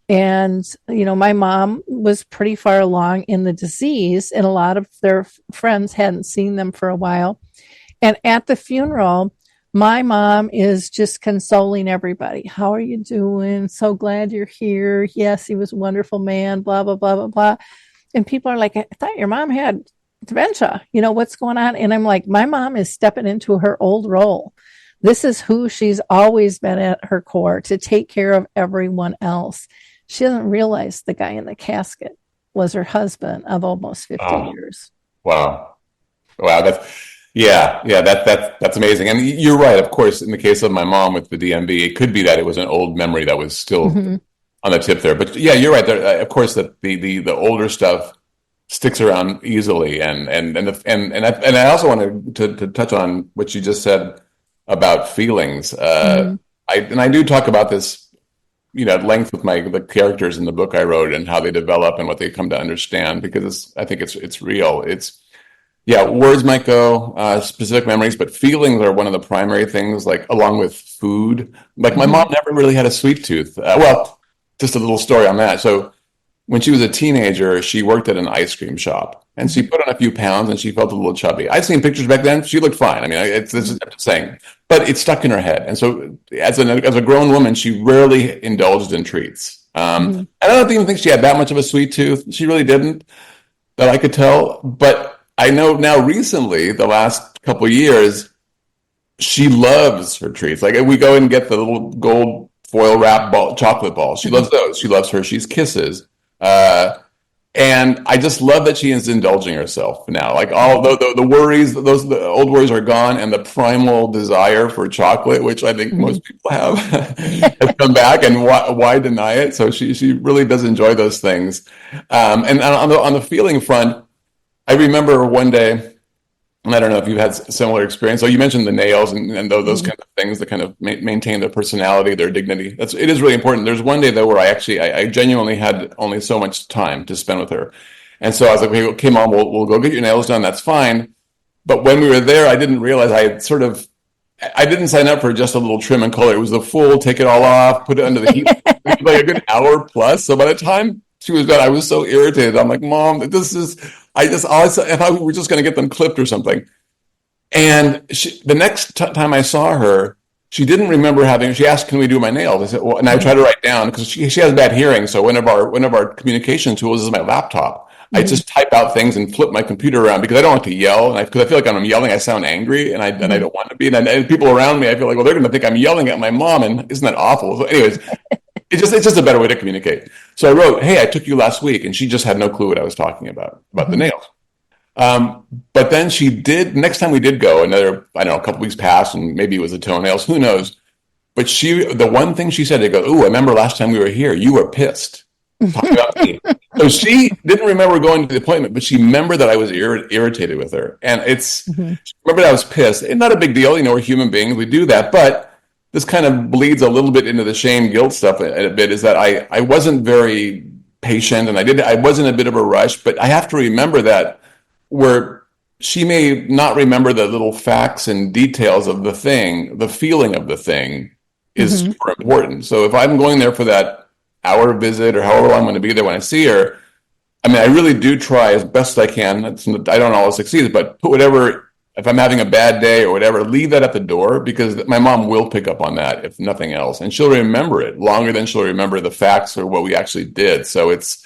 and, my mom was pretty far along in the disease, and a lot of their friends hadn't seen them for a while. And at the funeral, my mom is just consoling everybody. How are you doing? So glad you're here. Yes, he was a wonderful man, blah, blah, blah, blah, blah. And people are like, I thought your mom had dementia. What's going on? And I'm like, my mom is stepping into her old role. This is who she's always been at her core, to take care of everyone else. She doesn't realize the guy in the casket was her husband of almost 50 years. Wow. That's amazing. And you're right. Of course, in the case of my mom with the DMB, it could be that it was an old memory that was still on the tip there. But yeah, you're right. There, of course, the older stuff sticks around easily. And I also wanted to touch on what you just said about feelings. I do talk about this, at length with the characters in the book I wrote and how they develop and what they come to understand, because I think it's real. Words might go, specific memories, but feelings are one of the primary things, like along with food. Like my mom never really had a sweet tooth. Just a little story on that. So when she was a teenager, she worked at an ice cream shop, and she put on a few pounds and she felt a little chubby. I've seen pictures back then. She looked fine. I mean, I'm just saying, but it stuck in her head. And so as a grown woman, she rarely indulged in treats. And I don't even think she had that much of a sweet tooth. She really didn't, that I could tell. But I know now recently, the last couple of years, she loves her treats. Like we go and get the little gold foil wrap chocolate balls. She loves those. She loves Hershey's Kisses. And I just love that she is indulging herself now. Like all the worries, the old worries are gone, and the primal desire for chocolate, which I think most people have, has come back. And why deny it? So she really does enjoy those things. And on the feeling front, I remember one day And I don't know if you've had similar experience. So you mentioned the nails and those Mhm. kind of things that kind of maintain their personality, their dignity. It is really important. There's one day though where I genuinely had only so much time to spend with her. And so I was like, okay, Mom, we'll go get your nails done. That's fine. But when we were there, I didn't realize I didn't sign up for just a little trim and color. It was the full, take it all off, put it under the heat, like a good hour plus. So by the time she was done, I was so irritated. I'm like, Mom, I thought we were just going to get them clipped or something. And the next time I saw her, she didn't remember she asked, can we do my nails? I said, well, and I tried to write down because she has bad hearing. So one of our communication tools is my laptop. I just type out things and flip my computer around because I don't like to yell, and because I feel like when I'm yelling, I sound angry, and I don't want to be. And people around me, I feel like, well, they're going to think I'm yelling at my mom, and isn't that awful? So, anyways, it's just a better way to communicate. So I wrote, "Hey, I took you last week," and she just had no clue what I was talking about the nails. But then she did. Next time we did go, I don't know, a couple weeks passed, and maybe it was the toenails. Who knows? But the one thing she said, they go, "Ooh, I remember last time we were here, you were pissed." Talking about me. So she didn't remember going to the appointment, but she remembered that I was irritated with her. And she remembered I was pissed. It's not a big deal. We're human beings. We do that. But this kind of bleeds a little bit into the shame, guilt stuff a bit, is that I wasn't very patient, and I wasn't a bit of a rush, but I have to remember that where she may not remember the little facts and details of the thing, the feeling of the thing is super important. So if I'm going there for that hour visit or however long I'm going to be there when I see her, I mean, I really do try as best I can. I don't always succeed, but put whatever, if I'm having a bad day or whatever, leave that at the door, because my mom will pick up on that if nothing else. And she'll remember it longer than she'll remember the facts or what we actually did. So it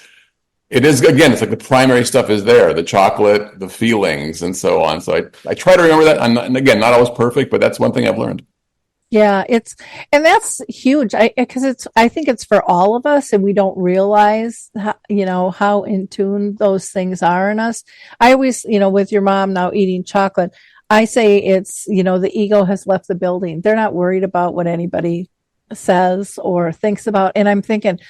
is, again, it's like the primary stuff is there, the chocolate, the feelings, and so on. So I try to remember that. And again, not always perfect, but that's one thing I've learned. Yeah, and that's huge. I think it's for all of us, and we don't realize how in tune those things are in us. I always, with your mom now eating chocolate, I say it's, the ego has left the building. They're not worried about what anybody says or thinks about. And I'm thinking,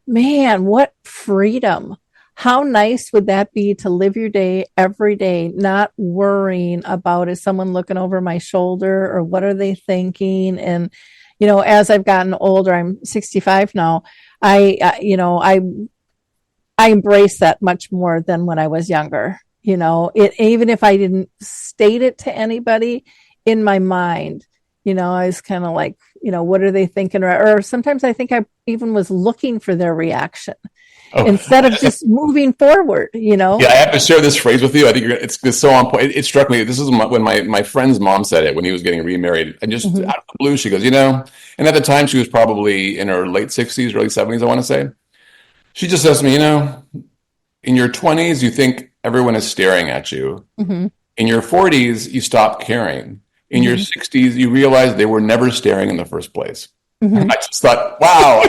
man, what freedom. How nice would that be to live your day every day, not worrying about, is someone looking over my shoulder or what are they thinking? And, as I've gotten older, I'm 65 now. I embrace that much more than when I was younger. Even if I didn't state it to anybody, in my mind, I was kind of like, what are they thinking? Or sometimes I think I even was looking for their reaction. Instead of just moving forward, Yeah, I have to share this phrase with you. I think it's so on point. It struck me. This is when my friend's mom said it when he was getting remarried. And just out of the blue, she goes, and at the time she was probably in her late 60s, early 70s, I want to say. She just says to me, in your 20s, you think everyone is staring at you. In your 40s, you stop caring. In your 60s, you realize they were never staring in the first place. I just thought, wow.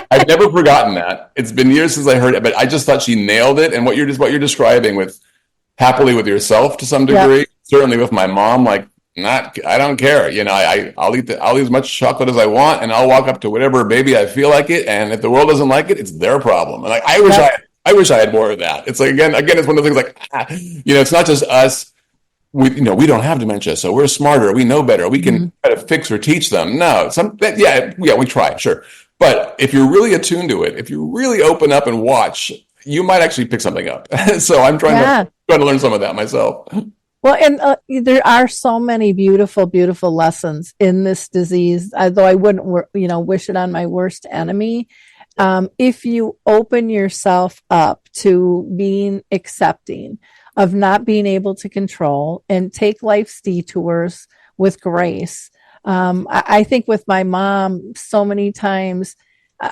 I've never forgotten that. It's been years since I heard it, but I just thought she nailed it. And what you're describing with happily with yourself to some degree, certainly with my mom, like I don't care. I'll eat as much chocolate as I want, and I'll walk up to whatever baby I feel like it. And if the world doesn't like it, it's their problem. And I wish I had more of that. It's like again, it's one of the things like it's not just us. We don't have dementia, so we're smarter. We know better. We can try to fix or teach them. No, we try, sure. But if you're really attuned to it, if you really open up and watch, you might actually pick something up. So I'm trying to learn some of that myself. Well, and there are so many beautiful, beautiful lessons in this disease, although I wouldn't, wish it on my worst enemy. If you open yourself up to being accepting of not being able to control and take life's detours with grace. I think with my mom, so many times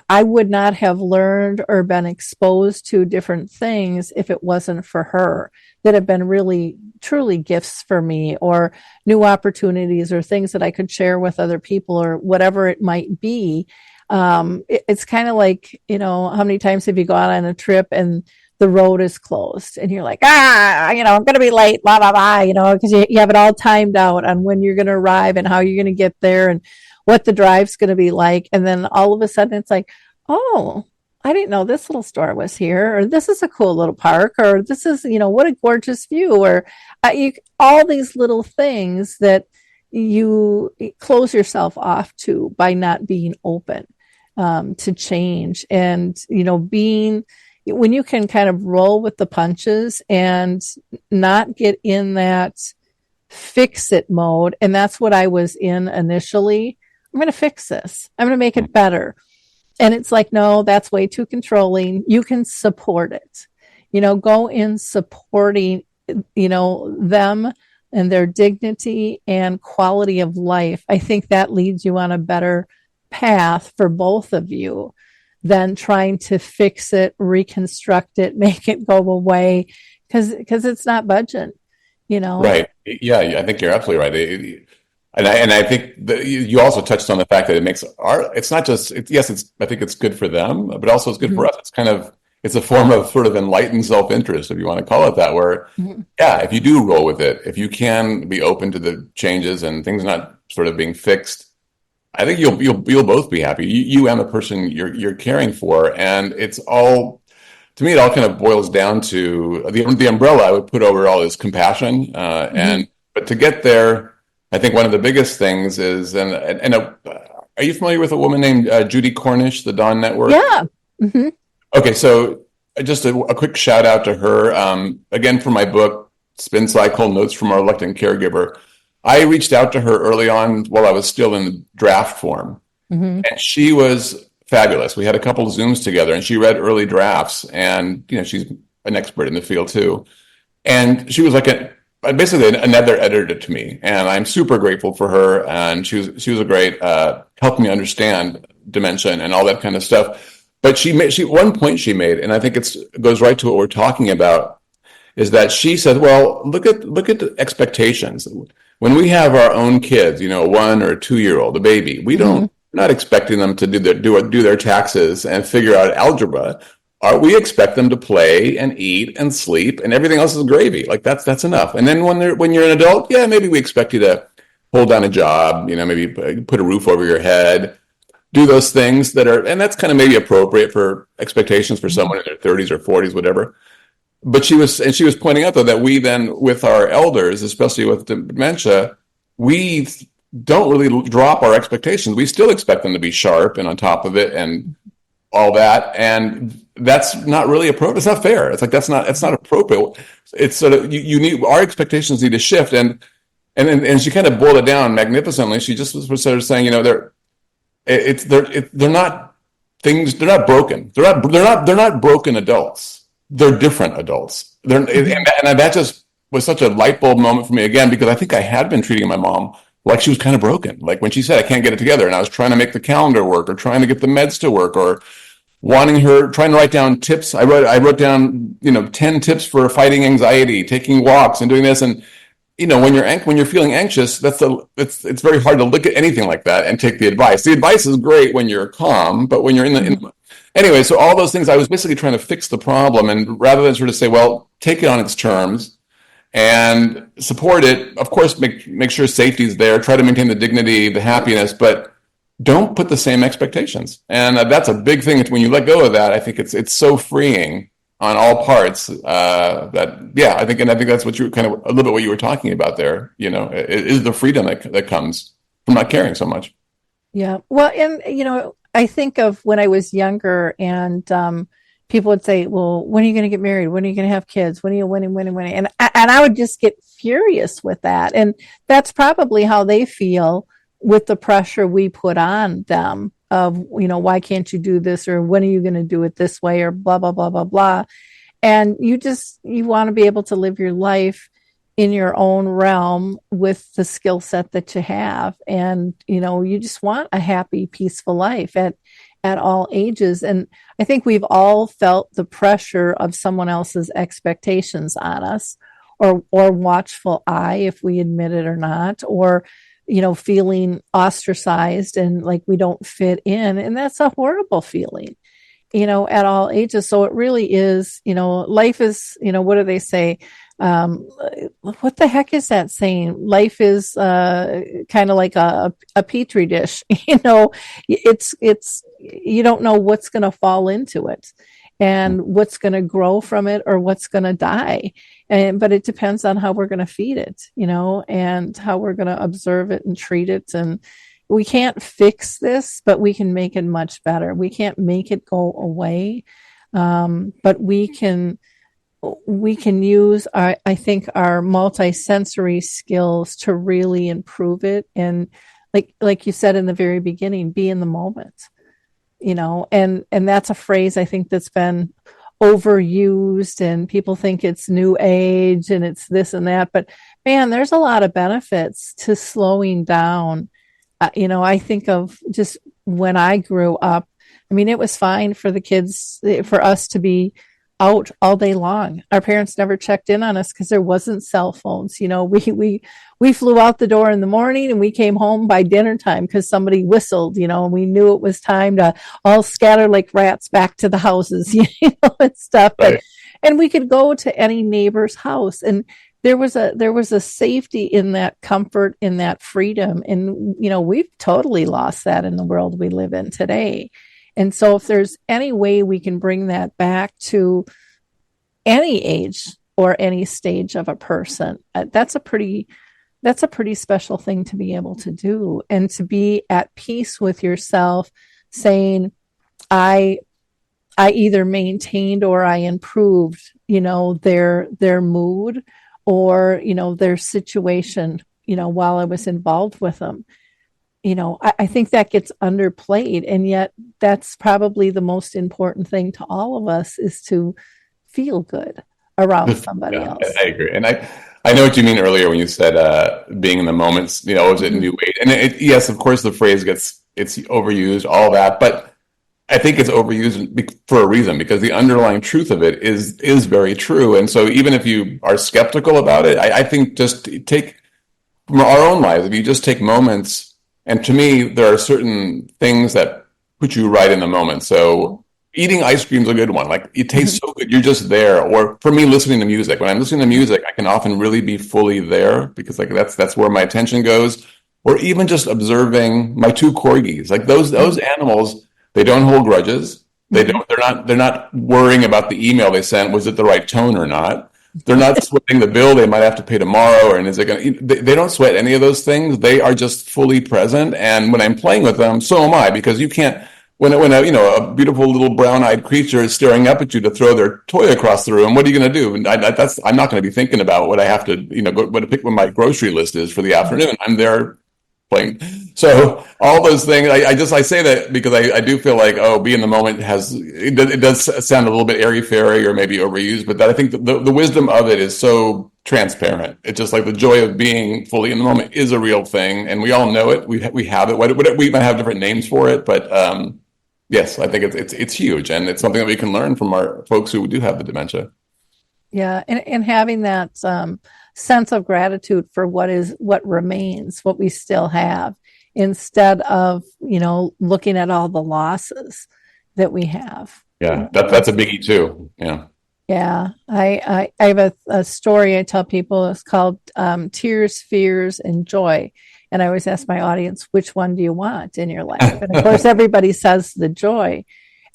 I would not have learned or been exposed to different things if it wasn't for her, that have been really, truly gifts for me, or new opportunities or things that I could share with other people or whatever it might be. It's kind of like, how many times have you gone on a trip and the road is closed and you're like, I'm going to be late, blah, blah, blah, because you have it all timed out on when you're going to arrive and how you're going to get there and what the drive's going to be like. And then all of a sudden it's like, oh, I didn't know this little store was here, or this is a cool little park, or this is, what a gorgeous view, or all these little things that you close yourself off to by not being open to change. And, when you can kind of roll with the punches and not get in that fix it mode. And that's what I was in initially. I'm going to fix this. I'm going to make it better. And it's like, no, that's way too controlling. You can support it, go in supporting, them and their dignity and quality of life. I think that leads you on a better path for both of you than trying to fix it, reconstruct it, make it go away, because it's not budging, Right. Yeah, I think you're absolutely right. And I think that you also touched on the fact that it makes art. It's not just, I think it's good for them, but also it's good for us. It's a form of sort of enlightened self-interest, if you want to call it that, where, if you do roll with it, if you can be open to the changes and things not sort of being fixed, I think you'll both be happy. You and the person you're caring for. And it's all, to me, it all kind of boils down to the umbrella I would put over all is compassion. But to get there, I think one of the biggest things is, are you familiar with a woman named Judy Cornish, the Dawn Network? Yeah. Mm-hmm. Okay, so just a quick shout out to her. Again, for my book, Spin Cycle, Notes from a Reluctant Caregiver. I reached out to her early on while I was still in draft form. And she was fabulous. We had a couple of Zooms together, and she read early drafts, and she's an expert in the field too. And she was like basically another editor to me, and I'm super grateful for her. And she was a great helped me understand dementia and all that kind of stuff. But one point she made, and I think it goes right to what we're talking about, is that she said, "Well, look at the expectations. When we have our own kids, a 1 or 2 year old, a baby, we're not expecting them to do their taxes and figure out algebra. We expect them to play and eat and sleep, and everything else is gravy. Like that's enough. And then when you're an adult, maybe we expect you to hold down a job, maybe put a roof over your head, do those things and that's kind of maybe appropriate for expectations for someone in their 30s or 40s, whatever." But she was pointing out, though, that we then, with our elders, especially with dementia, we don't really drop our expectations. We still expect them to be sharp and on top of it and all that. And that's not really appropriate. It's not fair. It's like, it's not appropriate. It's sort of, our expectations need to shift. And she kind of boiled it down magnificently. She just was sort of saying, they're not things, they're not broken. They're not broken adults. They're different adults. And that just was such a light bulb moment for me again, because I think I had been treating my mom like she was kind of broken. Like when she said, "I can't get it together," and I was trying to make the calendar work or trying to get the meds to work or trying to write down tips. I wrote down, 10 tips for fighting anxiety, taking walks and doing this. And, when you're feeling anxious, it's very hard to look at anything like that and take the advice. The advice is great when you're calm, but when you're anyway, so all those things, I was basically trying to fix the problem, and rather than sort of say, well, take it on its terms and support it, of course, make sure safety's there, try to maintain the dignity, the happiness, but don't put the same expectations. And that's a big thing. When you let go of that, I think it's so freeing on all parts I think that's what you kind of a little bit what you were talking about there, is the freedom that comes from not caring so much. Yeah. Well, and, I think of when I was younger and people would say, "Well, when are you going to get married? When are you going to have kids? When are you winning?" And I would just get furious with that. And that's probably how they feel with the pressure we put on them of, why can't you do this? Or when are you going to do it this way? Or blah, blah, blah, blah, blah. And you want to be able to live your life in your own realm with the skill set that you have. And, you just want a happy, peaceful life at all ages. And I think we've all felt the pressure of someone else's expectations on us, or watchful eye, if we admit it or not, or, feeling ostracized and like we don't fit in. And that's a horrible feeling, at all ages. So it really is, life is, what do they say? What the heck is that saying? Life is kind of like a petri dish. It's you don't know what's going to fall into it and what's going to grow from it or what's going to die. But it depends on how we're going to feed it, and how we're going to observe it and treat it. And we can't fix this, but we can make it much better. We can't make it go away. But we can use I think our multisensory skills to really improve it. And like you said in the very beginning, be in the moment, and that's a phrase I think that's been overused, and people think it's new age and it's this and that, but man, there's a lot of benefits to slowing down. I think of just when I grew up, I mean, it was fine for the kids, for us to be out all day long. Our parents never checked in on us because there wasn't cell phones. We flew out the door in the morning and we came home by dinner time because somebody whistled, and we knew it was time to all scatter like rats back to the houses, and stuff. Right. And we could go to any neighbor's house, and there was a safety in that, comfort in that, freedom. And, we've totally lost that in the world we live in today. And so if there's any way we can bring that back to any age or any stage of a person, that's a pretty special thing to be able to do, and to be at peace with yourself, saying, I either maintained or I improved, their mood or, their situation, while I was involved with them. I think that gets underplayed, and yet that's probably the most important thing to all of us, is to feel good around somebody else. I agree. And I know what you mean earlier when you said being in the moments, is it new age? And yes, of course, the phrase it's overused, all that, but I think it's overused for a reason, because the underlying truth of it is very true. And so even if you are skeptical about it, I think just take from our own lives, if you just take moments. And to me, there are certain things that put you right in the moment. So eating ice cream is a good one. Like, it tastes so good. You're just there. Or for me, listening to music. When I'm listening to music, I can often really be fully there, because that's where my attention goes. Or even just observing my two corgis. Like those animals, they don't hold grudges. They're not worrying about the email they sent. Was it the right tone or not? They're not sweating the bill they might have to pay tomorrow, and is it going to? They don't sweat any of those things. They are just fully present. And when I'm playing with them, so am I, because you can't. When a beautiful little brown-eyed creature is staring up at you to throw their toy across the room, what are you going to do? And I'm not going to be thinking about what I have to what my grocery list is for the afternoon. I'm there playing. So all those things, I say that because I do feel like, be in the moment it does sound a little bit airy-fairy or maybe overused, but that I think the wisdom of it is so transparent. It's just like the joy of being fully in the moment is a real thing, and we all know it. We have it. We might have different names for it, but yes, I think it's huge, and it's something that we can learn from our folks who do have the dementia. Yeah, and having that sense of gratitude for what remains, what we still have, instead of looking at all the losses that we have. Yeah, that's a biggie too. Yeah, I have a story I tell people. It's called Tears, Fears, and Joy. And I always ask my audience, which one do you want in your life? And of course, everybody says the joy.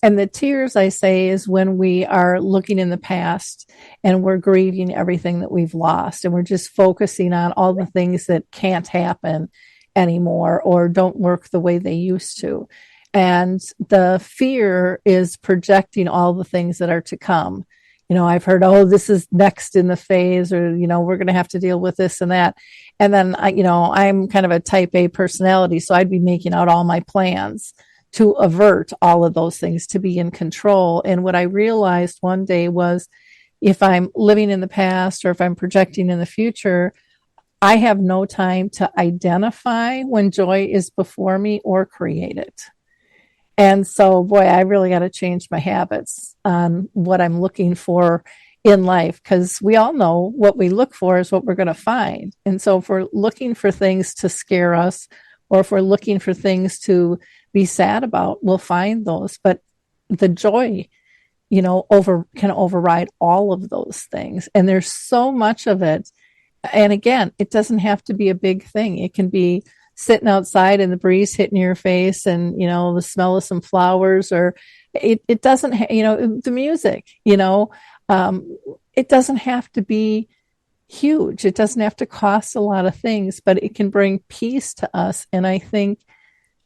And the tears, I say, is when we are looking in the past and we're grieving everything that we've lost, and we're just focusing on all the things that can't happen anymore or don't work the way they used to. And the fear is projecting all the things that are to come. I've heard, this is next in the phase, or, we're going to have to deal with this and that. And then, I'm kind of a type A personality, so I'd be making out all my plans to avert all of those things, to be in control. And what I realized one day was, if I'm living in the past or if I'm projecting in the future, I have no time to identify when joy is before me or create it. And so, boy, I really got to change my habits on what I'm looking for in life, because we all know what we look for is what we're going to find. And so if we're looking for things to scare us, or if we're looking for things to be sad about, we'll find those. But the joy, can override all of those things. And there's so much of it. And again, it doesn't have to be a big thing. It can be sitting outside and the breeze hitting your face and, the smell of some flowers, or it doesn't, the music, it doesn't have to be huge. It doesn't have to cost a lot of things, but it can bring peace to us. And I think,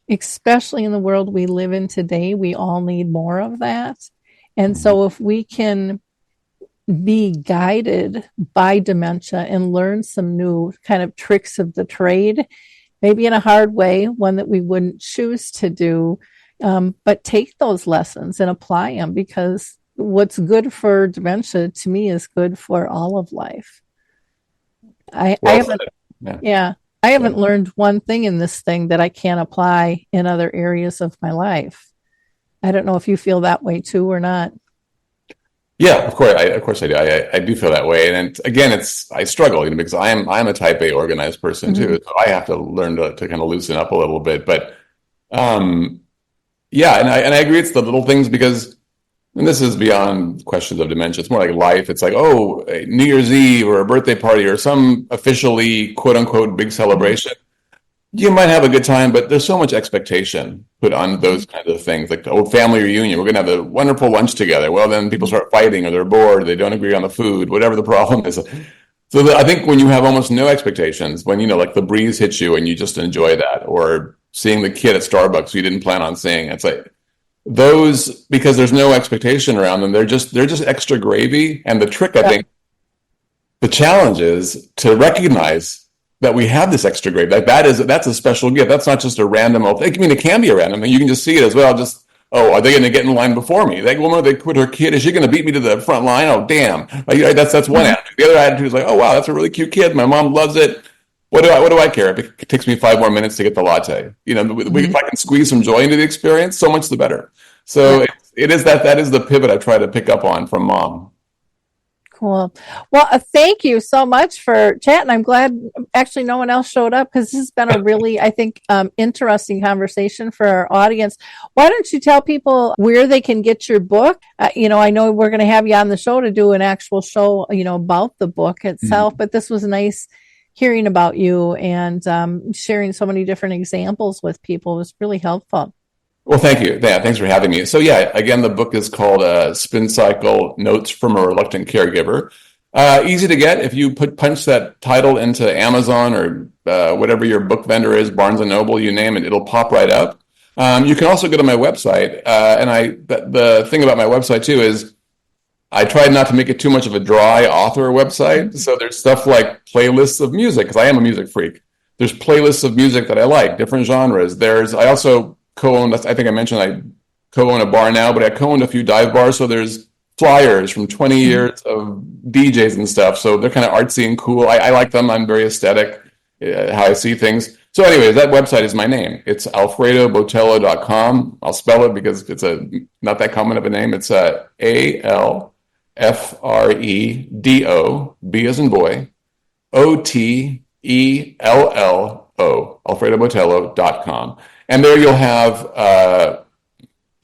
especially in the world we live in today, we all need more of that. And so if we can be guided by dementia and learn some new kind of tricks of the trade, maybe in a hard way, one that we wouldn't choose to do, but take those lessons and apply them, because what's good for dementia to me is good for all of life. I haven't learned one thing in this thing that I can't apply in other areas of my life. I don't know if you feel that way too or not. Yeah, of course I do. I do feel that way, and again, I struggle, because I'm a Type A organized person too, so I have to learn to kind of loosen up a little bit. But yeah, and I agree, it's the little things, because, and this is beyond questions of dementia. It's more like life. It's like, a New Year's Eve or a birthday party or some officially quote unquote big celebration. You might have a good time, but there's so much expectation put on those kinds of things, like the old family reunion. We're going to have a wonderful lunch together. Well, then people start fighting, or they're bored, or they don't agree on the food, whatever the problem is. So I think when you have almost no expectations, when, like the breeze hits you and you just enjoy that, or seeing the kid at Starbucks you didn't plan on seeing, it's like those, because there's no expectation around them, they're just extra gravy. And the trick, I think, the challenge is to recognize that we have this extra gravy. Like that's a special gift. That's not just a random. It can be a random thing. You can just see it as well. Are they going to get in line before me? Like, well, they quit her kid. Is she going to beat me to the front line? Oh, damn. Like, that's one attitude. The other attitude is like, oh wow, that's a really cute kid. My mom loves it. What do I care? If it takes me 5 more minutes to get the latte, if I can squeeze some joy into the experience, so much the better. So it is that is the pivot I try to pick up on from Mom. Cool. Well, thank you so much for chatting. I'm glad actually no one else showed up, because this has been a really, I think, interesting conversation for our audience. Why don't you tell people where they can get your book? I know we're going to have you on the show to do an actual show, about the book itself, but this was nice hearing about you and sharing so many different examples with people. It was really helpful. Well, thank you. Yeah, thanks for having me. So again, the book is called Spin Cycle: Notes from a Reluctant Caregiver. Easy to get. If you punch that title into Amazon or whatever your book vendor is, Barnes & Noble, you name it, it'll pop right up. You can also go to my website. And the thing about my website too is I tried not to make it too much of a dry author website. So there's stuff like playlists of music, because I am a music freak. There's playlists of music that I like, different genres. I also co-own, I think I mentioned I co-own a bar now, but I co-owned a few dive bars. So there's flyers from 20 years of DJs and stuff. So they're kind of artsy and cool. I like them. I'm very aesthetic, how I see things. So anyways, that website is my name. It's alfredobotello.com. I'll spell it because it's not that common of a name. It's ALFREDO, B as in boy, OTELLO, alfredobotello.com. And there you'll have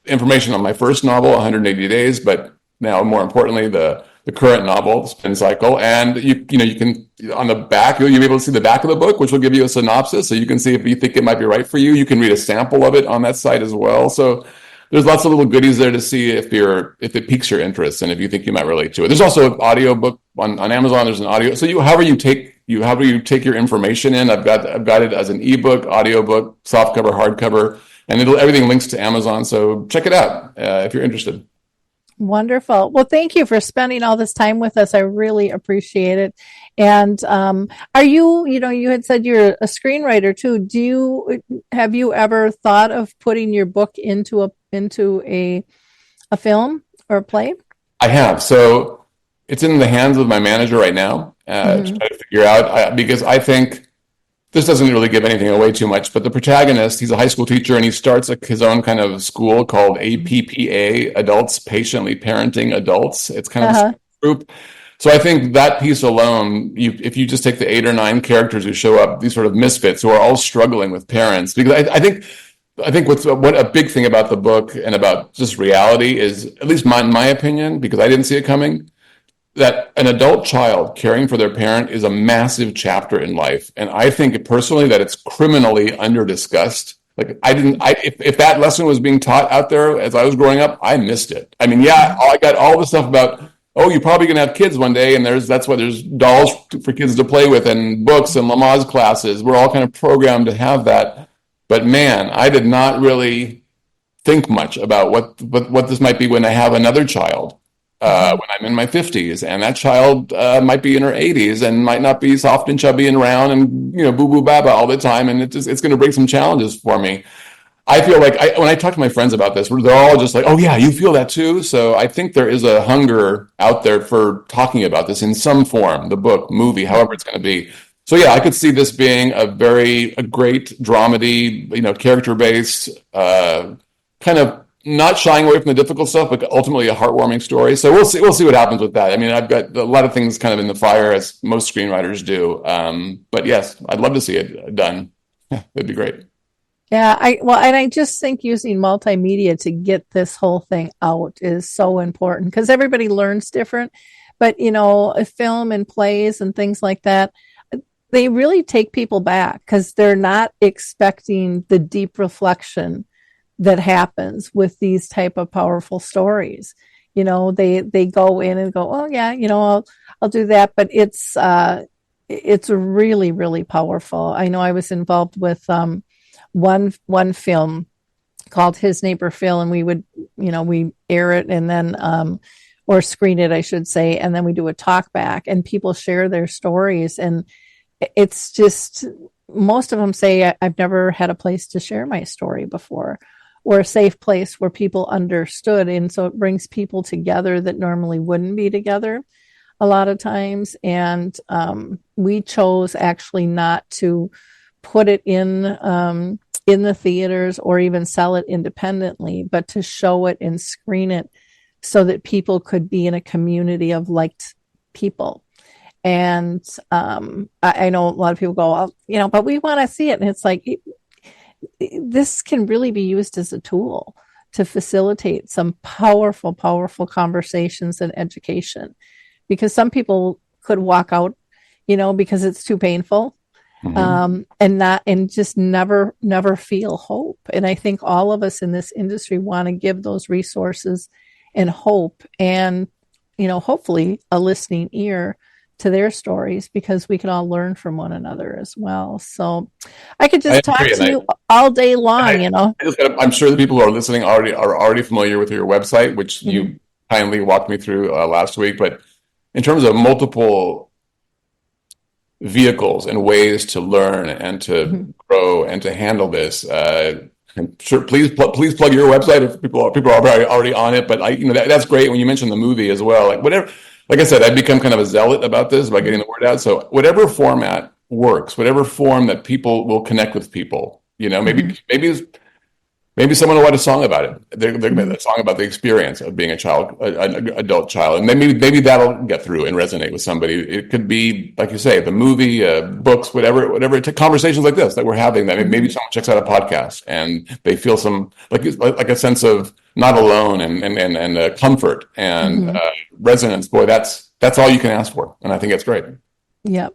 information on my first novel, 180 Days, but now more importantly, the current novel, Spin Cycle. And you can, on the back, you'll be able to see the back of the book, which will give you a synopsis, so you can see if you think it might be right for you. You can read a sample of it on that site as well. So there's lots of little goodies there to see if it piques your interest and if you think you might relate to it. There's also an audio book on Amazon. There's an audio. So however you take your information in, I've got it as an ebook, audiobook, softcover, hardcover, and everything links to Amazon. So check it out if you're interested. Wonderful. Well, thank you for spending all this time with us. I really appreciate it. And are you, you had said you're a screenwriter too. Have you ever thought of putting your book into a film or a play? I have. So it's in the hands of my manager right now to try to figure out, because I think this doesn't really give anything away too much, but the protagonist, he's a high school teacher, and he starts his own kind of school called APPA, Adults Patiently Parenting Adults. It's kind of a group. So I think that piece alone, if you just take the 8 or 9 characters who show up, these sort of misfits who are all struggling with parents, because I think what a big thing about the book and about just reality is, at least in my opinion, because I didn't see it coming, that an adult child caring for their parent is a massive chapter in life. And I think personally that it's criminally under discussed. Like if that lesson was being taught out there as I was growing up, I missed it. I mean, yeah, I got all the stuff about, oh, you're probably gonna have kids one day, and that's why there's dolls for kids to play with and books and Lamaze classes. We're all kind of programmed to have that. But man, I did not really think much about what this might be when I have another child. When I'm in my 50s, and that child might be in her 80s and might not be soft and chubby and round and boo boo baba all the time, and it's going to bring some challenges for me. I feel like when I talk to my friends about this, they're all just like, "Oh yeah, you feel that too." So I think there is a hunger out there for talking about this in some form, the book, movie, however it's going to be. So yeah, I could see this being a great dramedy, character based, kind of not shying away from the difficult stuff, but ultimately a heartwarming story. So we'll see what happens with that. I mean, I've got a lot of things kind of in the fire, as most screenwriters do. But yes, I'd love to see it done. Yeah, that'd be great. Yeah, and I just think using multimedia to get this whole thing out is so important because everybody learns different. But a film and plays and things like that, they really take people back because they're not expecting the deep reflection that happens with these type of powerful stories. They go in and go, oh yeah, I'll do that. But it's really, really powerful. I know I was involved with one film called His Neighbor Phil, and we would, we air it and then or screen it, I should say, and then we do a talk back and people share their stories. And it's just, most of them say, I've never had a place to share my story before, or a safe place where people understood. And so it brings people together that normally wouldn't be together a lot of times. And we chose actually not to put it in the theaters or even sell it independently, but to show it and screen it so that people could be in a community of liked people. And I know a lot of people go, well, but we want to see it. And it's like, this can really be used as a tool to facilitate some powerful, powerful conversations and education, because some people could walk out, because it's too painful, and just never feel hope. And I think all of us in this industry want to give those resources and hope and, hopefully a listening ear to their stories, because we can all learn from one another as well. So I could just talk to you all day long, I'm sure the people who are listening are already familiar with your website, which you kindly walked me through last week. But in terms of multiple vehicles and ways to learn and to grow and to handle this, sure, please plug your website if people are already on it. But that's great when you mentioned the movie as well. Like whatever. Like I said, I've become kind of a zealot about this, about getting the word out. So whatever format works, whatever form that people will connect with people, maybe someone will write a song about it. They're a song about the experience of being an adult child, and maybe that'll get through and resonate with somebody. It could be, like you say, the movie, books, whatever. Conversations like this that we're having. That maybe someone checks out a podcast and they feel some like a sense of not alone and comfort and resonance. Boy, that's all you can ask for, and I think that's great. Yep.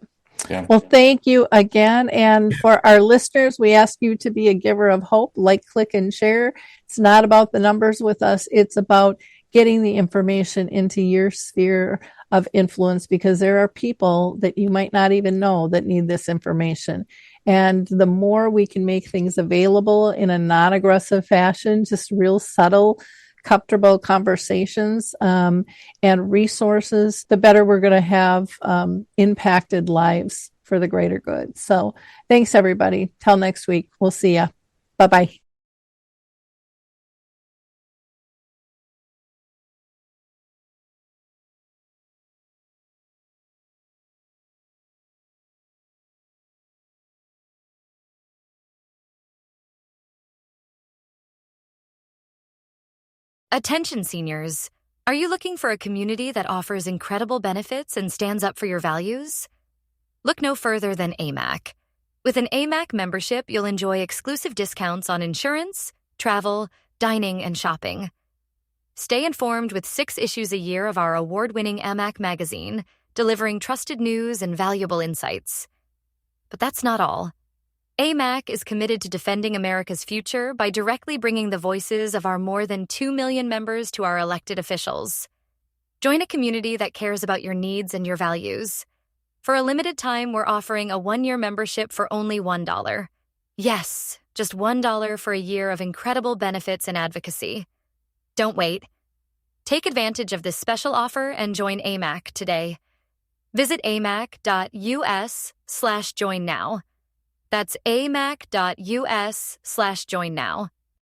Yeah. Well, thank you again. And for our listeners, we ask you to be a giver of hope, like, click, and share. It's not about the numbers with us. It's about getting the information into your sphere of influence, because there are people that you might not even know that need this information. And the more we can make things available in a non-aggressive fashion, just real subtle, comfortable conversations and resources, the better we're going to have impacted lives for the greater good. So thanks, everybody. Till next week. We'll see ya. Bye-bye. Attention seniors, are you looking for a community that offers incredible benefits and stands up for your values? Look no further than AMAC. With an AMAC membership, you'll enjoy exclusive discounts on insurance, travel, dining, and shopping. Stay informed with 6 issues a year of our award-winning AMAC magazine, delivering trusted news and valuable insights. But that's not all. AMAC is committed to defending America's future by directly bringing the voices of our more than 2 million members to our elected officials. Join a community that cares about your needs and your values. For a limited time, we're offering a 1-year membership for only $1. Yes, just $1 for a year of incredible benefits and advocacy. Don't wait. Take advantage of this special offer and join AMAC today. Visit amac.us/join now. That's amac.us/join now.